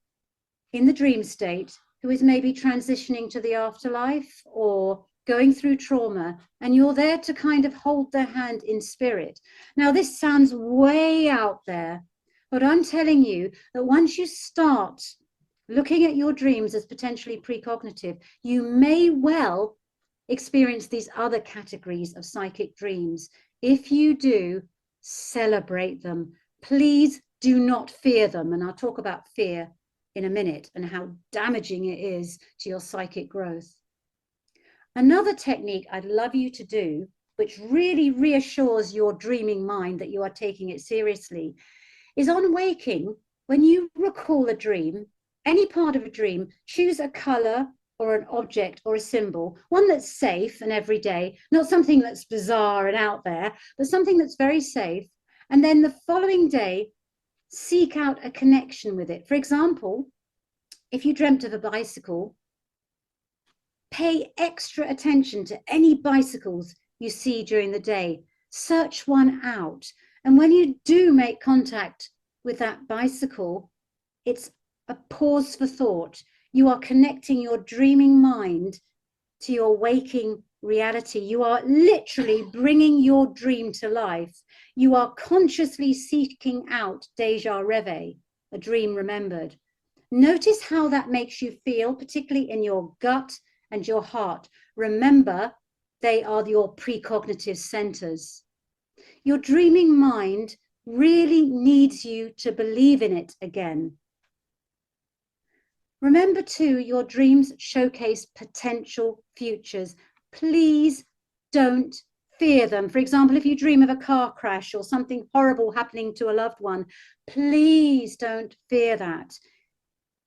Speaker 2: in the dream state who is maybe transitioning to the afterlife or going through trauma, and you're there to kind of hold their hand in spirit. Now, this sounds way out there, but I'm telling you that once you start looking at your dreams as potentially precognitive, you may well experience these other categories of psychic dreams. If you do, celebrate them. Please do not fear them. And I'll talk about fear in a minute and how damaging it is to your psychic growth. Another technique I'd love you to do, which really reassures your dreaming mind that you are taking it seriously, is on waking, when you recall a dream, any part of a dream, choose a color or an object or a symbol, one that's safe and everyday, not something that's bizarre and out there, but something that's very safe. And then the following day, seek out a connection with it. For example, if you dreamt of a bicycle, pay extra attention to any bicycles you see during the day. Search one out. And when you do make contact with that bicycle, it's a pause for thought. You are connecting your dreaming mind to your waking reality. You are literally bringing your dream to life. You are consciously seeking out déjà rêvè, a dream remembered. Notice how that makes you feel, particularly in your gut and your heart. Remember, they are your precognitive centers. Your dreaming mind really needs you to believe in it again. Remember too, your dreams showcase potential futures. Please don't fear them. For example, if you dream of a car crash or something horrible happening to a loved one, please don't fear that.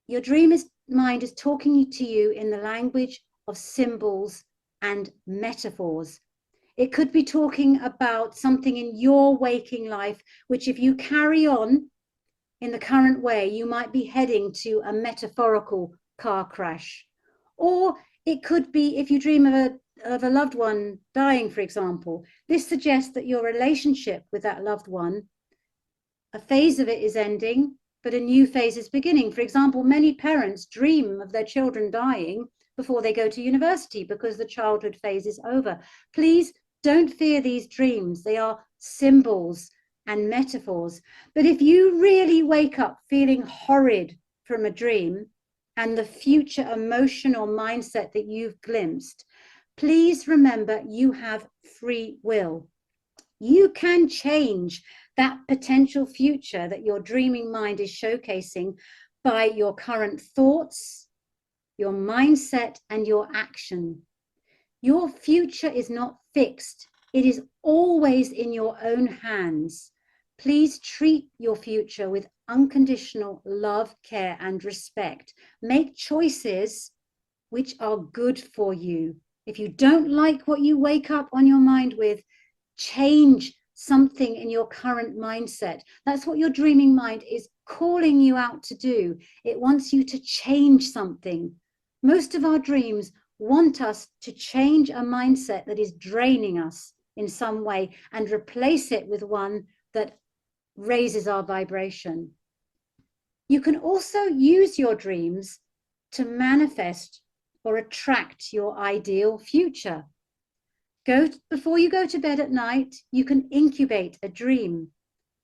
Speaker 2: Your mind is talking to you in the language of symbols and metaphors. It could be talking about something in your waking life, which if you carry on in the current way, you might be heading to a metaphorical car crash. Or it could be if you dream of a loved one dying, for example. This suggests that your relationship with that loved one, a phase of it is ending, but a new phase is beginning. For example, many parents dream of their children dying before they go to university because the childhood phase is over. Please don't fear these dreams. They are symbols and metaphors. But if you really wake up feeling horrid from a dream and the future emotion or mindset that you've glimpsed, please remember you have free will. You can change that potential future that your dreaming mind is showcasing by your current thoughts, your mindset, and your action. Your future is not fixed. It is always in your own hands. Please treat your future with unconditional love, care, and respect. Make choices which are good for you. If you don't like what you wake up on your mind with, change something in your current mindset. That's what your dreaming mind is calling you out to do. It wants you to change something. Most of our dreams want us to change a mindset that is draining us in some way and replace it with one that raises our vibration. You can also use your dreams to manifest or attract your ideal future. Before you go to bed at night, you can incubate a dream.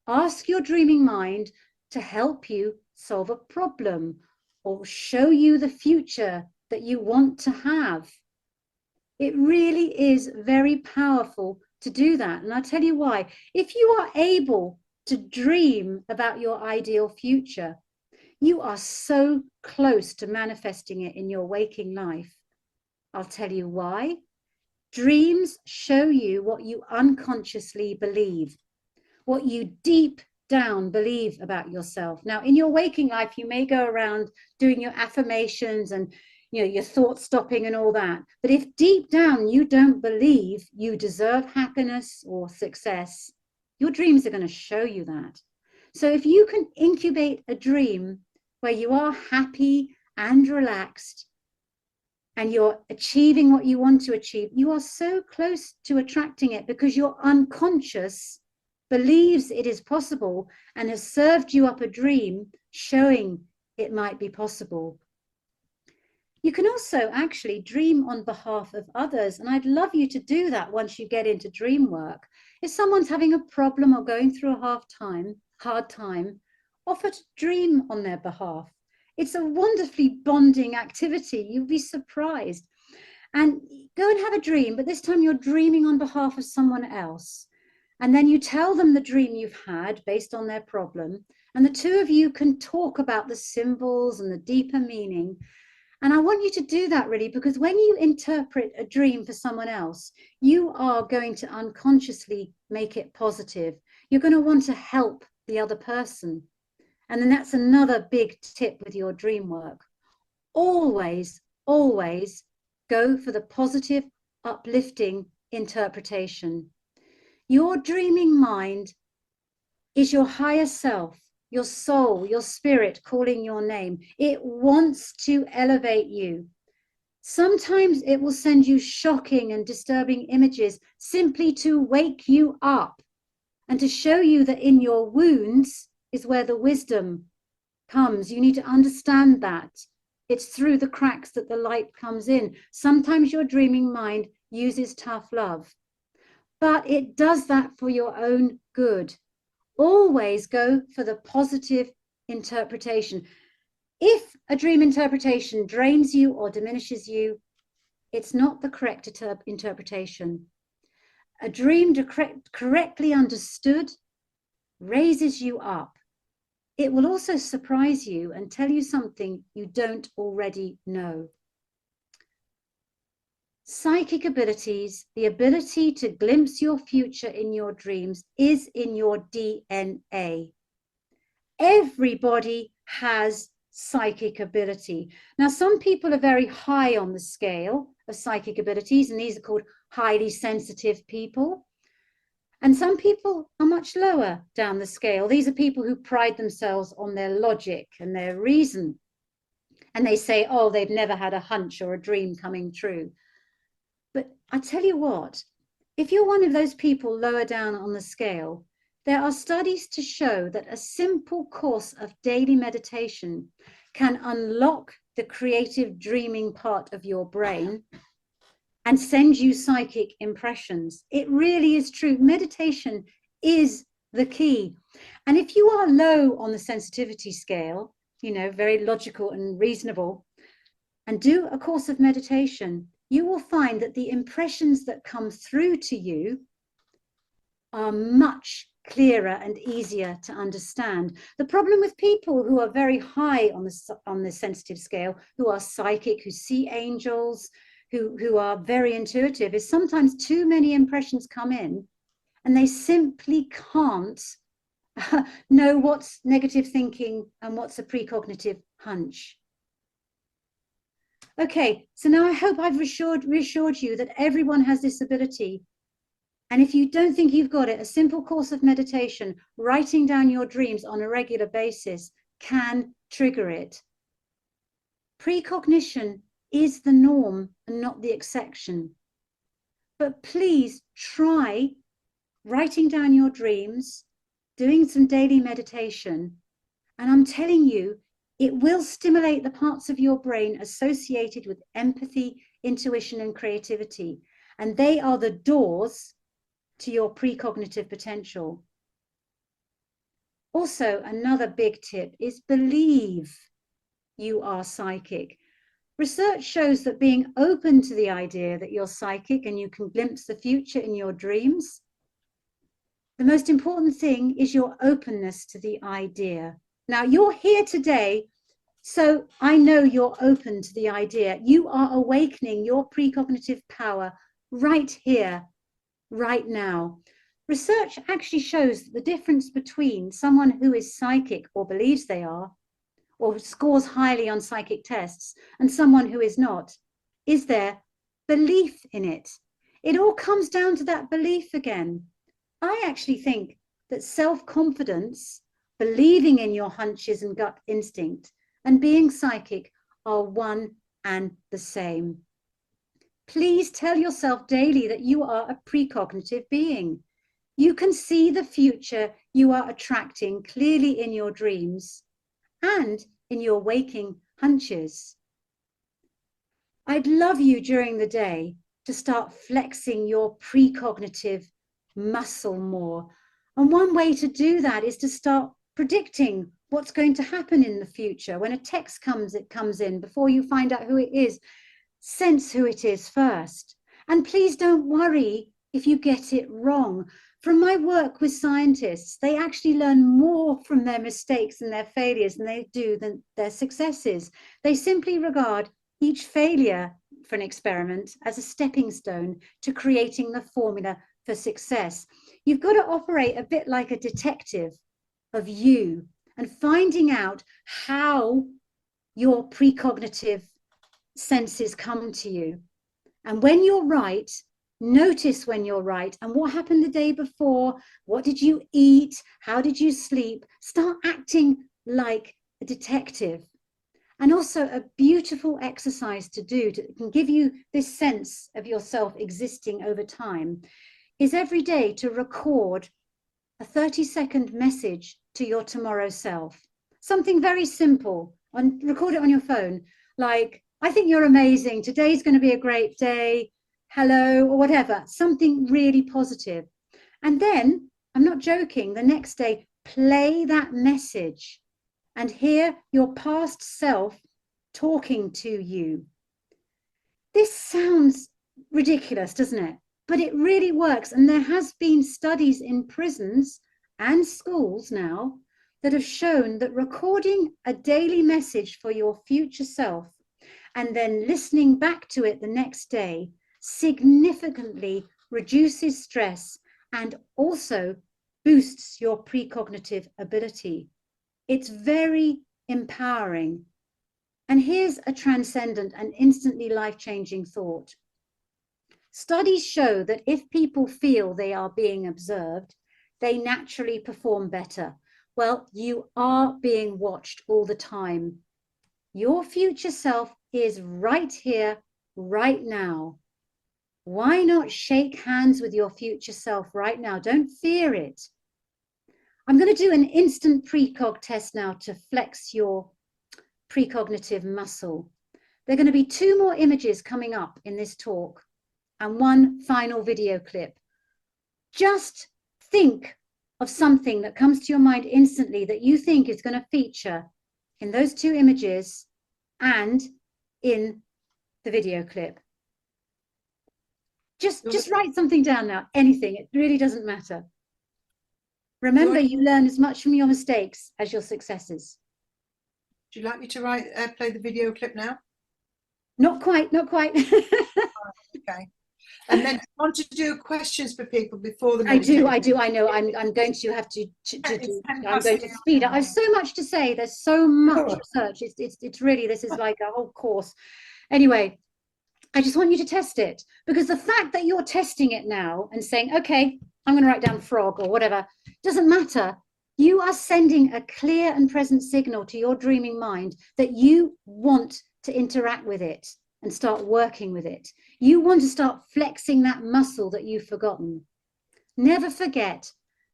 Speaker 2: Ask your dreaming mind to help you solve a problem or show you the future that you want to have. It really is very powerful to do that. And I'll tell you why. If you are able to dream about your ideal future, you are so close to manifesting it in your waking life. I'll tell you why. Dreams show you what you unconsciously believe, what you deep down believe about yourself. Now, in your waking life, you may go around doing your affirmations and your thought stopping and all that. But if deep down you don't believe you deserve happiness or success, your dreams are going to show you that. So if you can incubate a dream where you are happy and relaxed and you're achieving what you want to achieve, you are so close to attracting it because your unconscious believes it is possible and has served you up a dream showing it might be possible. You can also actually dream on behalf of others, and I'd love you to do that once you get into dream work. If someone's having a problem or going through a hard time, offer to dream on their behalf. It's a wonderfully bonding activity. You'll be surprised. And go and have a dream, but this time you're dreaming on behalf of someone else. And then you tell them the dream you've had based on their problem, and the two of you can talk about the symbols and the deeper meaning. And I want you to do that really, because when you interpret a dream for someone else, you are going to unconsciously make it positive. You're going to want to help the other person. And then that's another big tip with your dream work. Always, always go for the positive, uplifting interpretation. Your dreaming mind is your higher self, your soul, your spirit calling your name. It wants to elevate you. Sometimes it will send you shocking and disturbing images simply to wake you up and to show you that in your wounds is where the wisdom comes. You need to understand that. It's through the cracks that the light comes in. Sometimes your dreaming mind uses tough love, but it does that for your own good. Always go for the positive interpretation. If a dream interpretation drains you or diminishes you, it's not the correct interpretation. A dream correctly understood raises you up. It will also surprise you and tell you something you don't already know. Psychic abilities, the ability to glimpse your future in your dreams, is in your DNA. Everybody has psychic ability. Now, some people are very high on the scale of psychic abilities, and these are called highly sensitive people. And some people are much lower down the scale. These are people who pride themselves on their logic and their reason. And they say, oh, they've never had a hunch or a dream coming true. But I tell you what, if you're one of those people lower down on the scale, there are studies to show that a simple course of daily meditation can unlock the creative dreaming part of your brain and send you psychic impressions. It really is true. Meditation is the key. And if you are low on the sensitivity scale, you know, very logical and reasonable, and do a course of meditation, you will find that the impressions that come through to you are much clearer and easier to understand. The problem with people who are very high on the sensitive scale, who are psychic, who see angels, who are very intuitive, is sometimes too many impressions come in and they simply can't know what's negative thinking and what's a precognitive hunch. Okay, so now I hope I've reassured you that everyone has this ability. And if you don't think you've got it, a simple course of meditation, writing down your dreams on a regular basis, can trigger it. Precognition is the norm and not the exception. But please try writing down your dreams, doing some daily meditation, and I'm telling you, it will stimulate the parts of your brain associated with empathy, intuition, and creativity. And they are the doors to your precognitive potential. Also, another big tip is believe you are psychic. Research shows that being open to the idea that you're psychic and you can glimpse the future in your dreams, the most important thing is your openness to the idea. Now, you're here today, so I know you're open to the idea. You are awakening your precognitive power right here, right now. Research actually shows that the difference between someone who is psychic or believes they are, or scores highly on psychic tests, and someone who is not, is their belief in it. It all comes down to that belief again. I actually think that self-confidence, believing in your hunches and gut instinct, and being psychic are one and the same. Please tell yourself daily that you are a precognitive being. You can see the future you are attracting clearly in your dreams and in your waking hunches. I'd love you during the day to start flexing your precognitive muscle more. And one way to do that is to start predicting what's going to happen in the future. When a text comes, it comes in before you find out who it is. Sense who it is first. And please don't worry if you get it wrong. From my work with scientists, they actually learn more from their mistakes and their failures than they do than their successes. They simply regard each failure for an experiment as a stepping stone to creating the formula for success. You've got to operate a bit like a detective of you and finding out how your precognitive senses come to you. And when you're right, notice when you're right and what happened the day before. What did you eat? How did you sleep? Start acting like a detective. And also a beautiful exercise to do to can give you this sense of yourself existing over time is every day to record a 30-second message to your tomorrow self. Something very simple, record it on your phone, like, I think you're amazing, today's going to be a great day, hello, or whatever, something really positive. And then, I'm not joking, the next day, play that message and hear your past self talking to you. This sounds ridiculous, doesn't it? But it really works. And there has been studies in prisons and schools now that have shown that recording a daily message for your future self and then listening back to it the next day significantly reduces stress and also boosts your precognitive ability. It's very empowering. And here's a transcendent and instantly life-changing thought. Studies show that if people feel they are being observed, they naturally perform better. Well, you are being watched all the time. Your future self is right here, right now. Why not shake hands with your future self right now? Don't fear it. I'm going to do an instant precog test now to flex your precognitive muscle. There are going to be 2 more images coming up in this talk and 1 final video clip. Just think of something that comes to your mind instantly that you think is going to feature in those 2 images and in the video clip. Just write something down now, anything, it really doesn't matter. Remember, you learn as much from your mistakes as your successes.
Speaker 1: Do you like me to play the video clip now?
Speaker 2: Not quite, not quite.
Speaker 1: Okay. And then I want to do questions for people before the meditation.
Speaker 2: I do. I know. I'm going to have to do. I'm going to speed up. I have so much to say. There's so much research. It's really, this is like a whole course. Anyway, I just want you to test it, because the fact that you're testing it now and saying, okay, I'm going to write down frog or whatever, doesn't matter. You are sending a clear and present signal to your dreaming mind that you want to interact with it and start working with it. You want to start flexing that muscle that you've forgotten. Never forget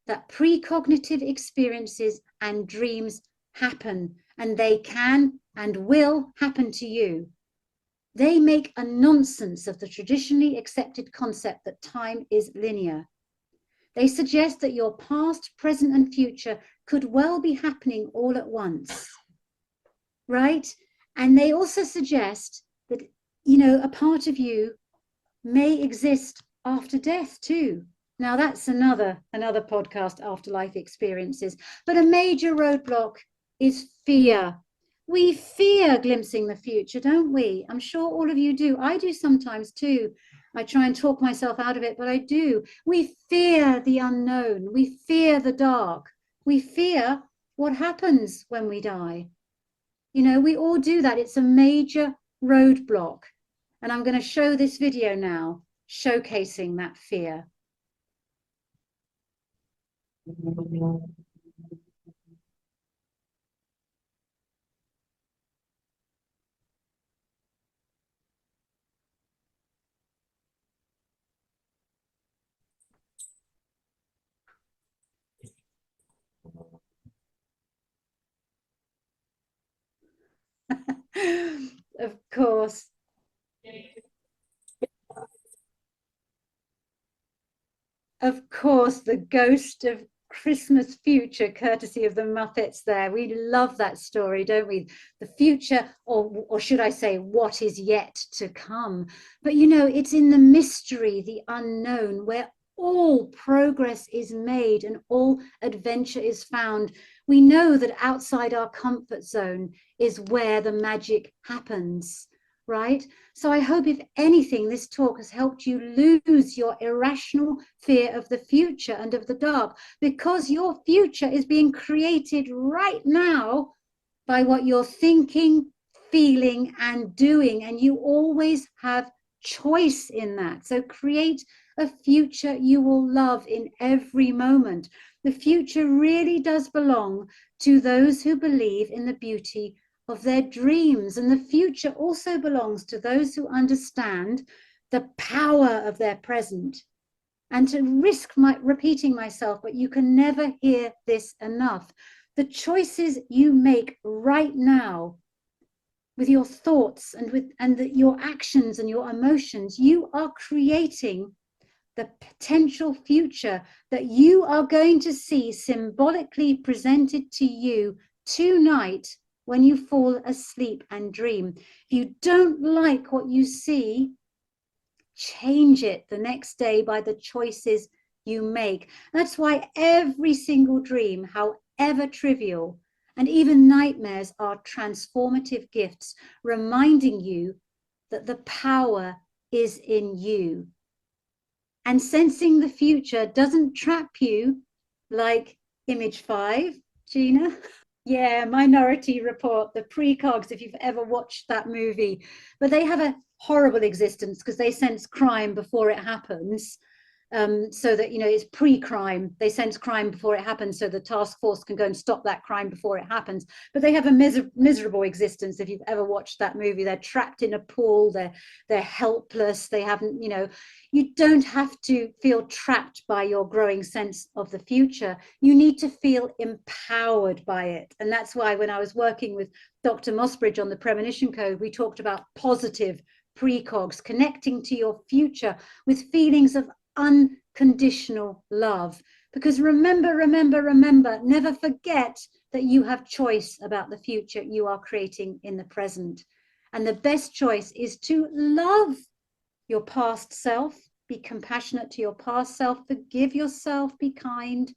Speaker 2: that precognitive experiences and dreams happen, and they can and will happen to you. They make a nonsense of the traditionally accepted concept that time is linear. They suggest that your past, present, and future could well be happening all at once, right? And they also suggest that, you know, a part of you may exist after death too. Now that's another podcast, afterlife experiences. But a major roadblock is fear. We fear glimpsing the future, don't we? I'm sure all of you do. I do sometimes too. I try and talk myself out of it, but I do. We fear the unknown. We fear the dark. We fear what happens when we die. You know, we all do that. It's a major roadblock. And I'm going to show this video now, showcasing that fear. Of course. Of course, the ghost of Christmas future, courtesy of the Muppets there. We love that story, don't we? The future, or should I say, what is yet to come. But you know, it's in the mystery, the unknown, where all progress is made and all adventure is found. We know that outside our comfort zone is where the magic happens, right? So I hope, if anything, this talk has helped you lose your irrational fear of the future and of the dark, because your future is being created right now by what you're thinking, feeling and doing, and you always have choice in that. So create a future you will love in every moment. The future really does belong to those who believe in the beauty of their dreams, and the future also belongs to those who understand the power of their present. And to risk repeating myself, but you can never hear this enough. The choices you make right now with your thoughts and your actions and your emotions, you are creating the potential future that you are going to see symbolically presented to you tonight when you fall asleep and dream. If you don't like what you see, change it the next day by the choices you make. That's why every single dream, however trivial, and even nightmares are transformative gifts, reminding you that the power is in you. And sensing the future doesn't trap you like Image 5, Gina. Yeah, Minority Report, the precogs, if you've ever watched that movie. But they have a horrible existence because they sense crime before it happens. So that, you know, it's pre-crime. They sense crime before it happens so the task force can go and stop that crime before it happens. But they have a miserable existence. If you've ever watched that movie, they're trapped in a pool, they're helpless, they haven't, you know, you don't have to feel trapped by your growing sense of the future. You need to feel empowered by it. And that's why when I was working with Dr. Mossbridge on the Premonition Code, we talked about positive precogs, connecting to your future with feelings of unconditional love. Because remember, never forget that you have choice about the future you are creating in the present. And the best choice is to love your past self, be compassionate to your past self, forgive yourself, be kind,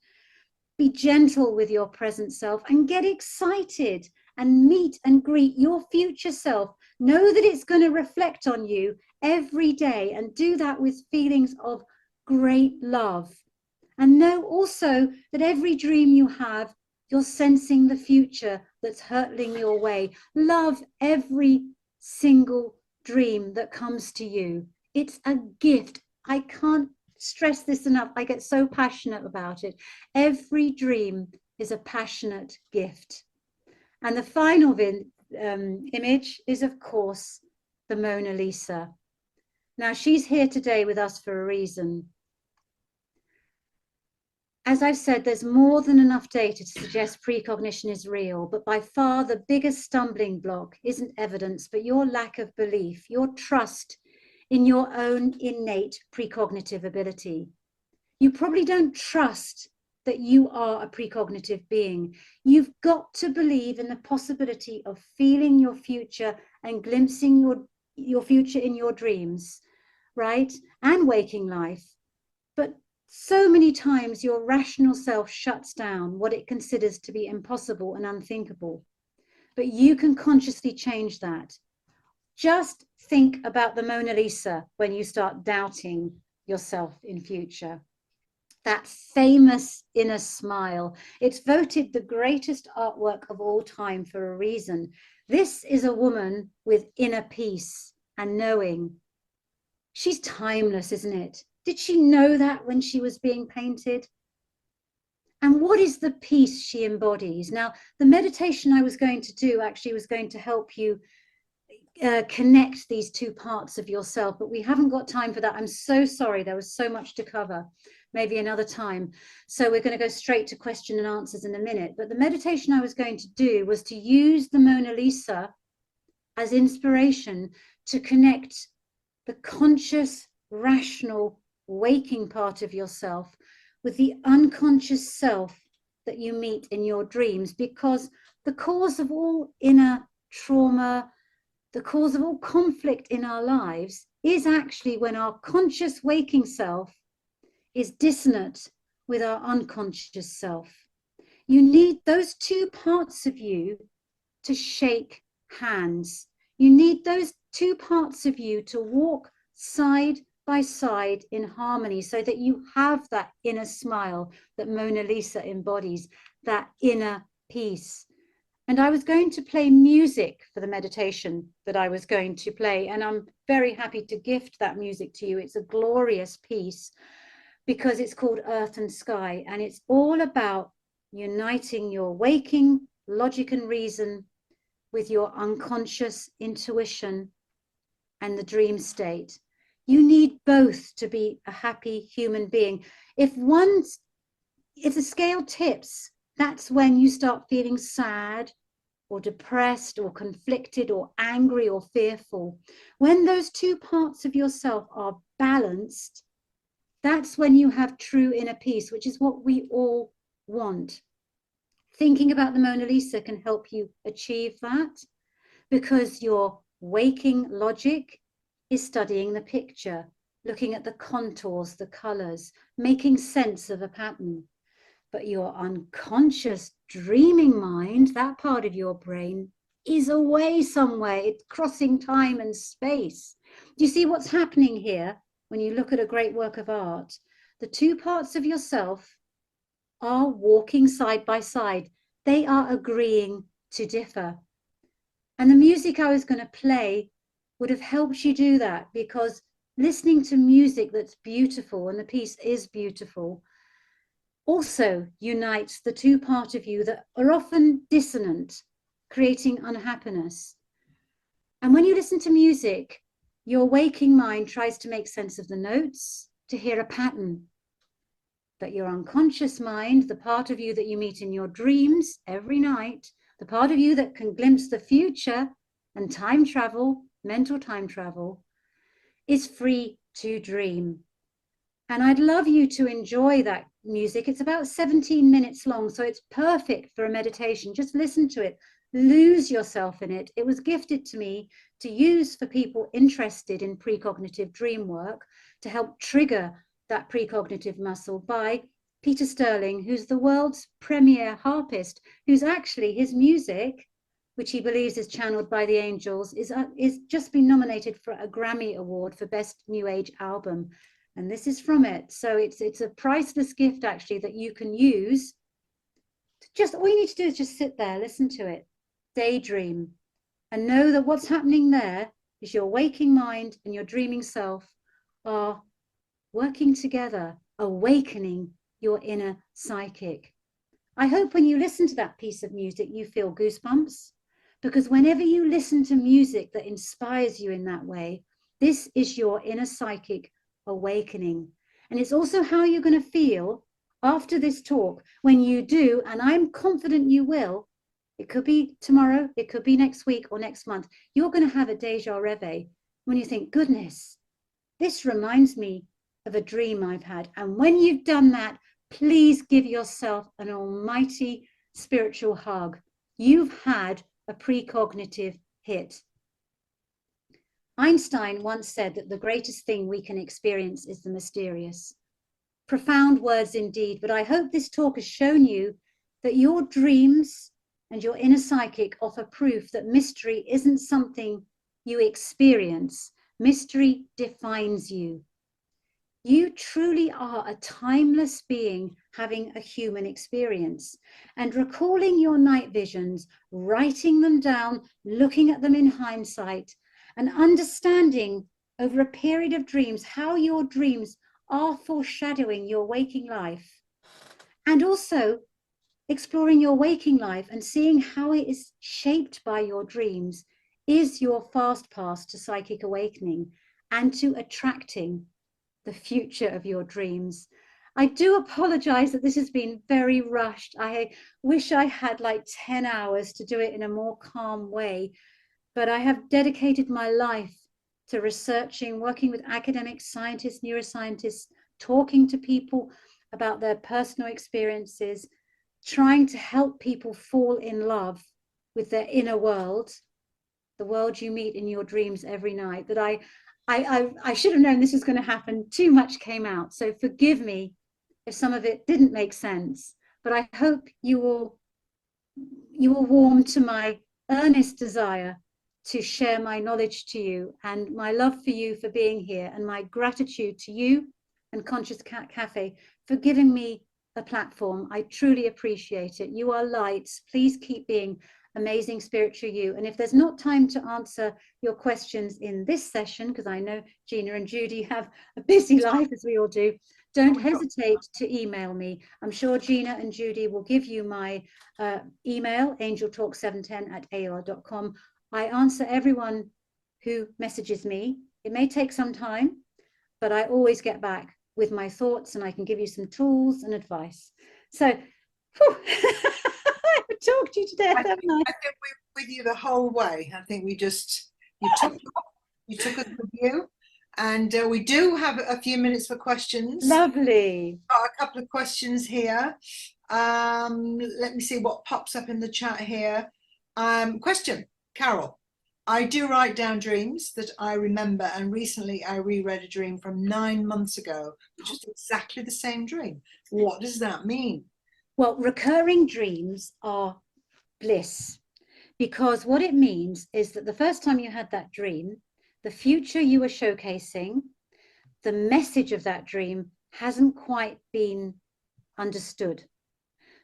Speaker 2: be gentle with your present self, and get excited and meet and greet your future self. Know that it's going to reflect on you every day, and do that with feelings of great love. And know also that every dream you have, you're sensing the future that's hurtling your way. Love every single dream that comes to you. It's a gift. I can't stress this enough. I get so passionate about it. Every dream is a passionate gift. And the final image is, of course, the Mona Lisa. Now, she's here today with us for a reason. As I've said, there's more than enough data to suggest precognition is real, but by far the biggest stumbling block isn't evidence, but your lack of belief, your trust in your own innate precognitive ability. You probably don't trust that you are a precognitive being. You've got to believe in the possibility of feeling your future and glimpsing your future in your dreams, right? And waking life. But so many times your rational self shuts down what it considers to be impossible and unthinkable. But you can consciously change that. Just think about the Mona Lisa when you start doubting yourself in future. That famous inner smile. It's voted the greatest artwork of all time for a reason. This is a woman with inner peace and knowing. She's timeless, isn't it? Did she know that when she was being painted? And what is the peace she embodies? Now, the meditation I was going to do actually was going to help you connect these two parts of yourself, but we haven't got time for that. I'm so sorry. There was so much to cover. Maybe another time. So we're going to go straight to question and answers in a minute. But the meditation I was going to do was to use the Mona Lisa as inspiration to connect the conscious, rational, waking part of yourself with the unconscious self that you meet in your dreams, because the cause of all inner trauma, the cause of all conflict in our lives is actually when our conscious waking self is dissonant with our unconscious self. You need those two parts of you to shake hands. You need those two parts of you to walk side by side in harmony so that you have that inner smile that Mona Lisa embodies, that inner peace. And I was going to play music for the meditation that I was going to play. And I'm very happy to gift that music to you. It's a glorious piece because it's called Earth and Sky. And it's all about uniting your waking logic and reason with your unconscious intuition and the dream state. You need both to be a happy human being. If the scale tips, that's when you start feeling sad or depressed or conflicted or angry or fearful. When those two parts of yourself are balanced, that's when you have true inner peace, which is what we all want. Thinking about the Mona Lisa can help you achieve that, because your waking logic is studying the picture, looking at the contours, the colors, making sense of a pattern. But your unconscious dreaming mind, that part of your brain, is away somewhere. It's crossing time and space. Do you see what's happening here when you look at a great work of art? The two parts of yourself are walking side by side. They are agreeing to differ. And the music I was going to play would have helped you do that, because listening to music that's beautiful, and the piece is beautiful, also unites the two parts of you that are often dissonant, creating unhappiness. And when you listen to music, your waking mind tries to make sense of the notes, to hear a pattern. But your unconscious mind, the part of you that you meet in your dreams every night, the part of you that can glimpse the future and time travel, mental time travel, is free to dream. And I'd love you to enjoy that music. It's about 17 minutes long, so it's perfect for a meditation. Just listen to it, lose yourself in it. It was gifted to me to use for people interested in precognitive dream work, to help trigger that precognitive muscle, by Peter Sterling, who's the world's premier harpist, who's actually, his music, which he believes is channeled by the angels, is just been nominated for a Grammy Award for Best New Age Album. And this is from it. So it's a priceless gift, actually, that you can use. Just all you need to do is just sit there, listen to it, daydream, and know that what's happening there is your waking mind and your dreaming self are working together, awakening your inner psychic. I hope when you listen to that piece of music, you feel goosebumps, because whenever you listen to music that inspires you in that way, this is your inner psychic awakening. And it's also how you're going to feel after this talk when you do, and I'm confident you will. It could be tomorrow, it could be next week or next month. You're going to have a déjà rêvè when you think, goodness, this reminds me of a dream I've had. And when you've done that, please give yourself an almighty spiritual hug. You've had a precognitive hit. Einstein once said that the greatest thing we can experience is the mysterious. Profound words indeed, but I hope this talk has shown you that your dreams and your inner psychic offer proof that mystery isn't something you experience. Mystery defines you. You truly are a timeless being having a human experience. And recalling your night visions, writing them down, looking at them in hindsight, and understanding over a period of dreams how your dreams are foreshadowing your waking life. And also exploring your waking life and seeing how it is shaped by your dreams is your fast pass to psychic awakening and to attracting the future of your dreams. I do apologize that this has been very rushed. I wish I had like 10 hours to do it in a more calm way, but I have dedicated my life to researching, working with academics, scientists, neuroscientists, talking to people about their personal experiences, trying to help people fall in love with their inner world, the world you meet in your dreams every night. That I should have known this was going to happen. Too much came out. So forgive me if some of it didn't make sense, but I hope you will warm to my earnest desire to share my knowledge to you, and my love for you for being here, and my gratitude to you and Conscious Cafe for giving me a platform. I truly appreciate it. You are lights. Please keep being amazing spiritual you. And if there's not time to answer your questions in this session, because I know Gina and Judy have a busy life, as we all do, don't hesitate to email me. I'm sure Gina and Judy will give you my email, angeltalk710@aol.com. I answer everyone who messages me. It may take some time, but I always get back with my thoughts, and I can give you some tools and advice. So, I've talked you to death, haven't I?
Speaker 1: I think we're with you the whole way. I think you took us with you, and we do have a few minutes for questions.
Speaker 2: Lovely.
Speaker 1: Got a couple of questions here. Let me see what pops up in the chat here. Question, Carol. I do write down dreams that I remember, and recently I reread a dream from 9 months ago, which is exactly the same dream. What does that mean?
Speaker 2: Well, recurring dreams are bliss, because what it means is that the first time you had that dream, the future you were showcasing, the message of that dream hasn't quite been understood.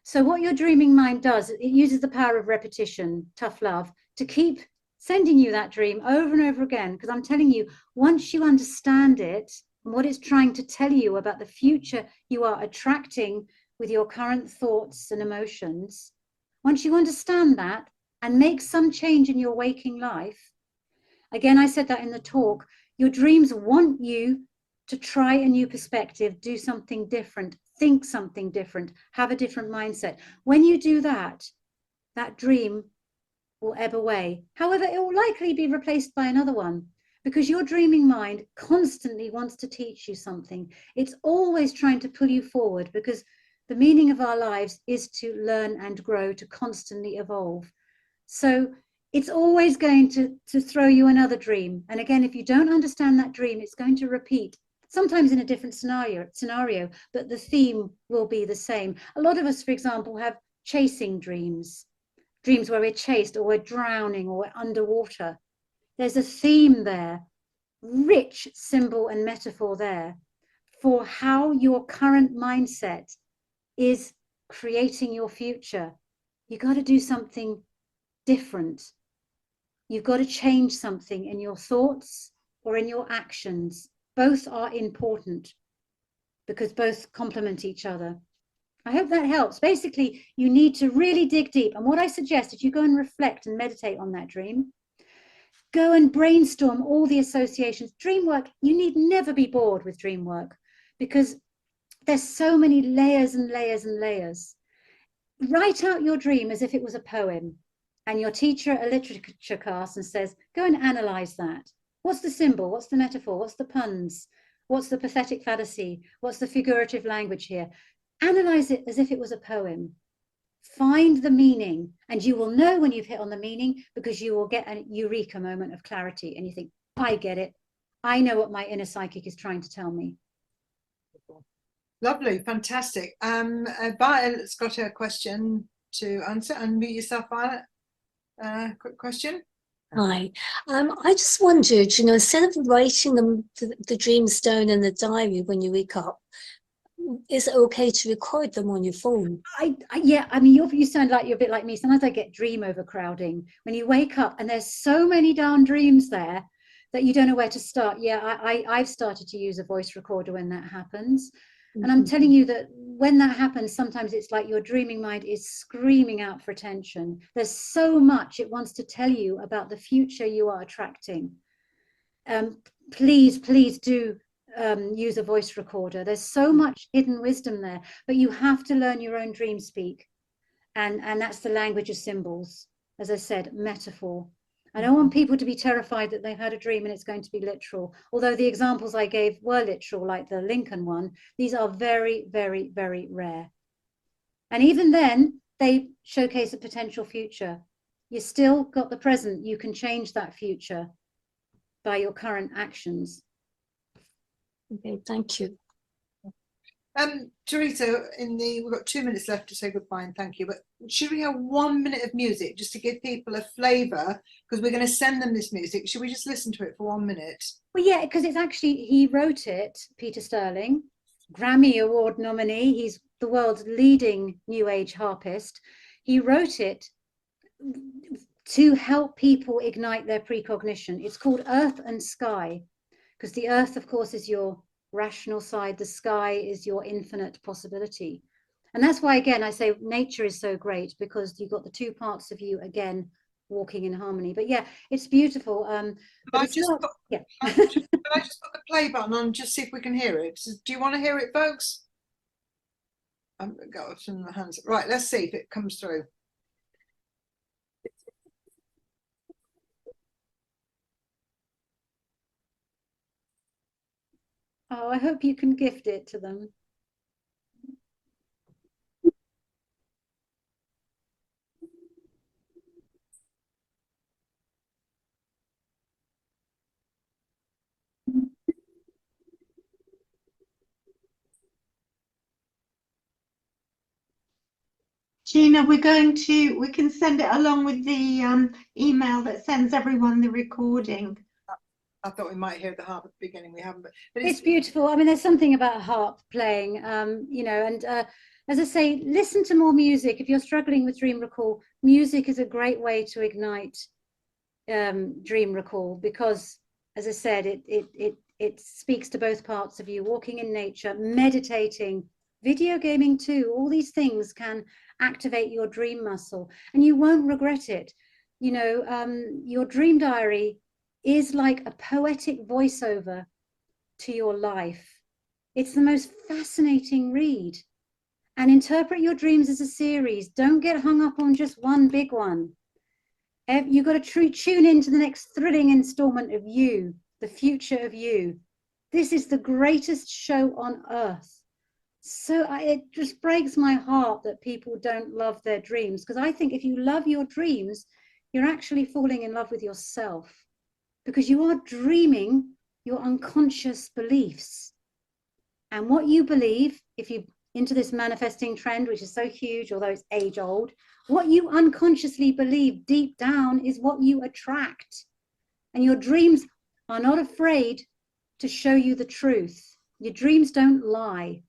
Speaker 2: So what your dreaming mind does, it uses the power of repetition, tough love, to keep sending you that dream over and over again. Because I'm telling you, once you understand it and what it's trying to tell you about the future you are attracting with your current thoughts and emotions, once you understand that and make some change in your waking life, again, I said that in the talk, your dreams want you to try a new perspective, do something different, think something different, have a different mindset. When you do that, that dream will ebb away. However, it will likely be replaced by another one, because your dreaming mind constantly wants to teach you something. It's always trying to pull you forward, because the meaning of our lives is to learn and grow, to constantly evolve. So it's always going to throw you another dream. And again, if you don't understand that dream, it's going to repeat, sometimes in a different scenario, but the theme will be the same. A lot of us, for example, have chasing dreams where we're chased, or we're drowning, or we're underwater. There's a theme there, rich symbol and metaphor there for how your current mindset is creating your future. You got to do something different. You've got to change something in your thoughts or in your actions. Both are important because both complement each other. I hope that helps. Basically, you need to really dig deep. And what I suggest is you go and reflect and meditate on that dream. Go and brainstorm all the associations. Dream work, you need never be bored with dream work, because there's so many layers and layers and layers. Write out your dream as if it was a poem, and your teacher at a literature class and says, go and analyze that. What's the symbol? What's the metaphor? What's the puns? What's the pathetic fallacy? What's the figurative language here? Analyze it as if it was a poem. Find the meaning, and you will know when you've hit on the meaning, because you will get a eureka moment of clarity, and you think, I get it. I know what my inner psychic is trying to tell me.
Speaker 1: Lovely, fantastic. Violet's got a question to answer. Unmute yourself, Violet. Quick question.
Speaker 6: Hi. I just wondered, instead of writing the dreams down in the diary when you wake up, is it okay to record them on your phone?
Speaker 2: Yeah, I mean, you sound like you're a bit like me. Sometimes I get dream overcrowding when you wake up and there's so many darn dreams there that you don't know where to start. Yeah, I've started to use a voice recorder when that happens. And I'm telling you that when that happens, sometimes it's like your dreaming mind is screaming out for attention. There's so much it wants to tell you about the future you are attracting. Please do use a voice recorder. There's so much hidden wisdom there, but you have to learn your own dream speak. And that's the language of symbols. As I said, metaphor. I don't want people to be terrified that they've had a dream and it's going to be literal. Although the examples I gave were literal, like the Lincoln one, these are very, very, very rare. And even then, they showcase a potential future. You still got the present. You can change that future by your current actions.
Speaker 6: Okay, thank you.
Speaker 1: Theresa, we've got 2 minutes left to say goodbye and thank you, but should we have 1 minute of music just to give people a flavour, because we're going to send them this music? Should we just listen to it for 1 minute?
Speaker 2: Well, yeah, because it's actually, he wrote it, Peter Sterling, Grammy Award nominee. He's the world's leading New Age harpist. He wrote it to help people ignite their precognition. It's called Earth and Sky, because the earth, of course, is your rational side. The sky is your infinite possibility. And that's why, again, I say nature is so great, because you've got the two parts of you, again, walking in harmony. But yeah, it's beautiful. But
Speaker 1: I just put,
Speaker 2: yeah.
Speaker 1: can I just put the play button on, just see if we can hear it? Do you want to hear it, folks? I've got some in the hands. Right, let's see if it comes through.
Speaker 2: Oh, I hope you can gift it to them.
Speaker 7: Gina, we can send it along with the email that sends everyone the recording.
Speaker 1: I thought we might hear the harp at the beginning. We haven't, but
Speaker 2: It's beautiful. I mean, there's something about harp playing, you know, and as I say, listen to more music. If you're struggling with dream recall, music is a great way to ignite dream recall, because, as I said, it speaks to both parts of you. Walking in nature, meditating, video gaming too, all these things can activate your dream muscle, and you won't regret it. You know, your dream diary is like a poetic voiceover to your life. It's the most fascinating read. And interpret your dreams as a series. Don't get hung up on just one big one. You've got to tune into the next thrilling installment of you, the future of you. This is the greatest show on earth. So it just breaks my heart that people don't love their dreams, because I think if you love your dreams, you're actually falling in love with yourself, because you are dreaming your unconscious beliefs. And what you believe, if you into this manifesting trend, which is so huge, although it's age old, what you unconsciously believe deep down is what you attract. And your dreams are not afraid to show you the truth. Your dreams don't lie.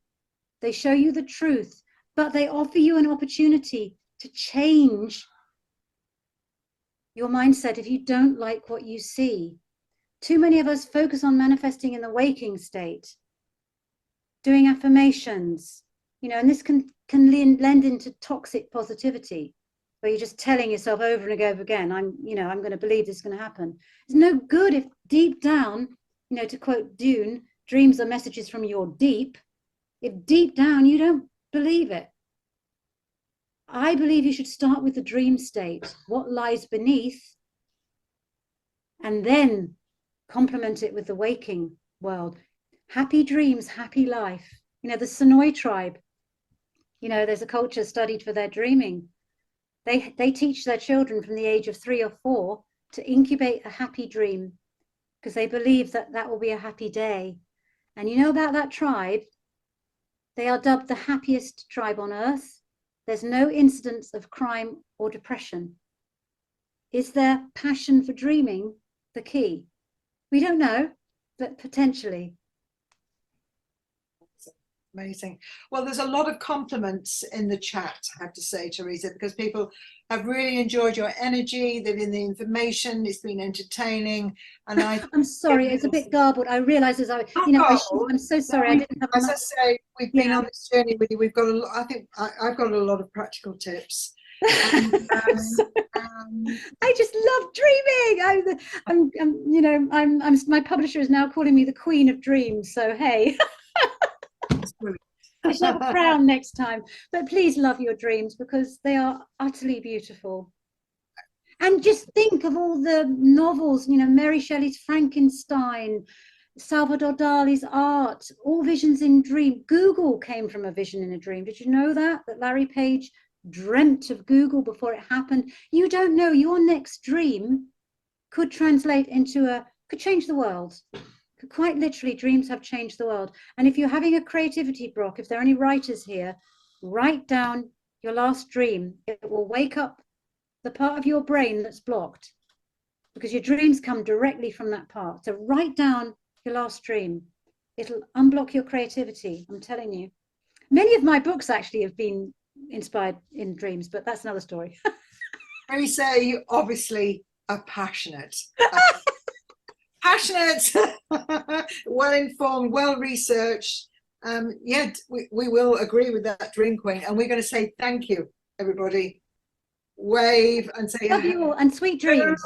Speaker 2: They show you the truth, but they offer you an opportunity to change your mindset if you don't like what you see. Too many of us focus on manifesting in the waking state, doing affirmations, you know, and this can lend into toxic positivity, where you're just telling yourself over and over again, I'm going to believe this is going to happen. It's no good if deep down, you know, to quote Dune, dreams are messages from your deep. If deep down you don't believe it. I believe you should start with the dream state, what lies beneath, and then complement it with the waking world. Happy dreams, happy life. You know, the Sonoy tribe, you know, there's a culture studied for their dreaming. They teach their children from the age of 3 or 4 to incubate a happy dream, because they believe that that will be a happy day. And you know about that tribe? They are dubbed the happiest tribe on earth. There's no incidence of crime or depression. Is their passion for dreaming the key? We don't know, but potentially.
Speaker 1: Amazing. Well, there's a lot of compliments in the chat, I have to say, Theresa, because people have really enjoyed your energy, they've been the information, it's been entertaining. And
Speaker 2: I'm sorry, it's a bit garbled. I realise as I'm so sorry. I didn't have
Speaker 1: as I say, we've been on this journey with you. We've got I think I've got a lot of practical tips. And,
Speaker 2: I just love dreaming. My publisher is now calling me the Queen of Dreams. So hey. I should have a crown next time. But please love your dreams, because they are utterly beautiful. And just think of all the novels, you know, Mary Shelley's Frankenstein, Salvador Dali's art, all visions in dream. Google came from a vision in a dream. Did you know that Larry Page dreamt of Google before it happened? You don't know, your next dream could translate into could change the world. Quite literally, dreams have changed the world. And if you're having a creativity block, if there are any writers here, write down your last dream. It will wake up the part of your brain that's blocked, because your dreams come directly from that part. So write down your last dream. It'll unblock your creativity, I'm telling you. Many of my books actually have been inspired in dreams, but that's another story.
Speaker 1: Theresa, you obviously are passionate. Passionate, well-informed, well-researched. Yeah, we will agree with that drink wing, and we're going to say thank you, everybody. Wave and say
Speaker 2: Love you all and sweet dreams.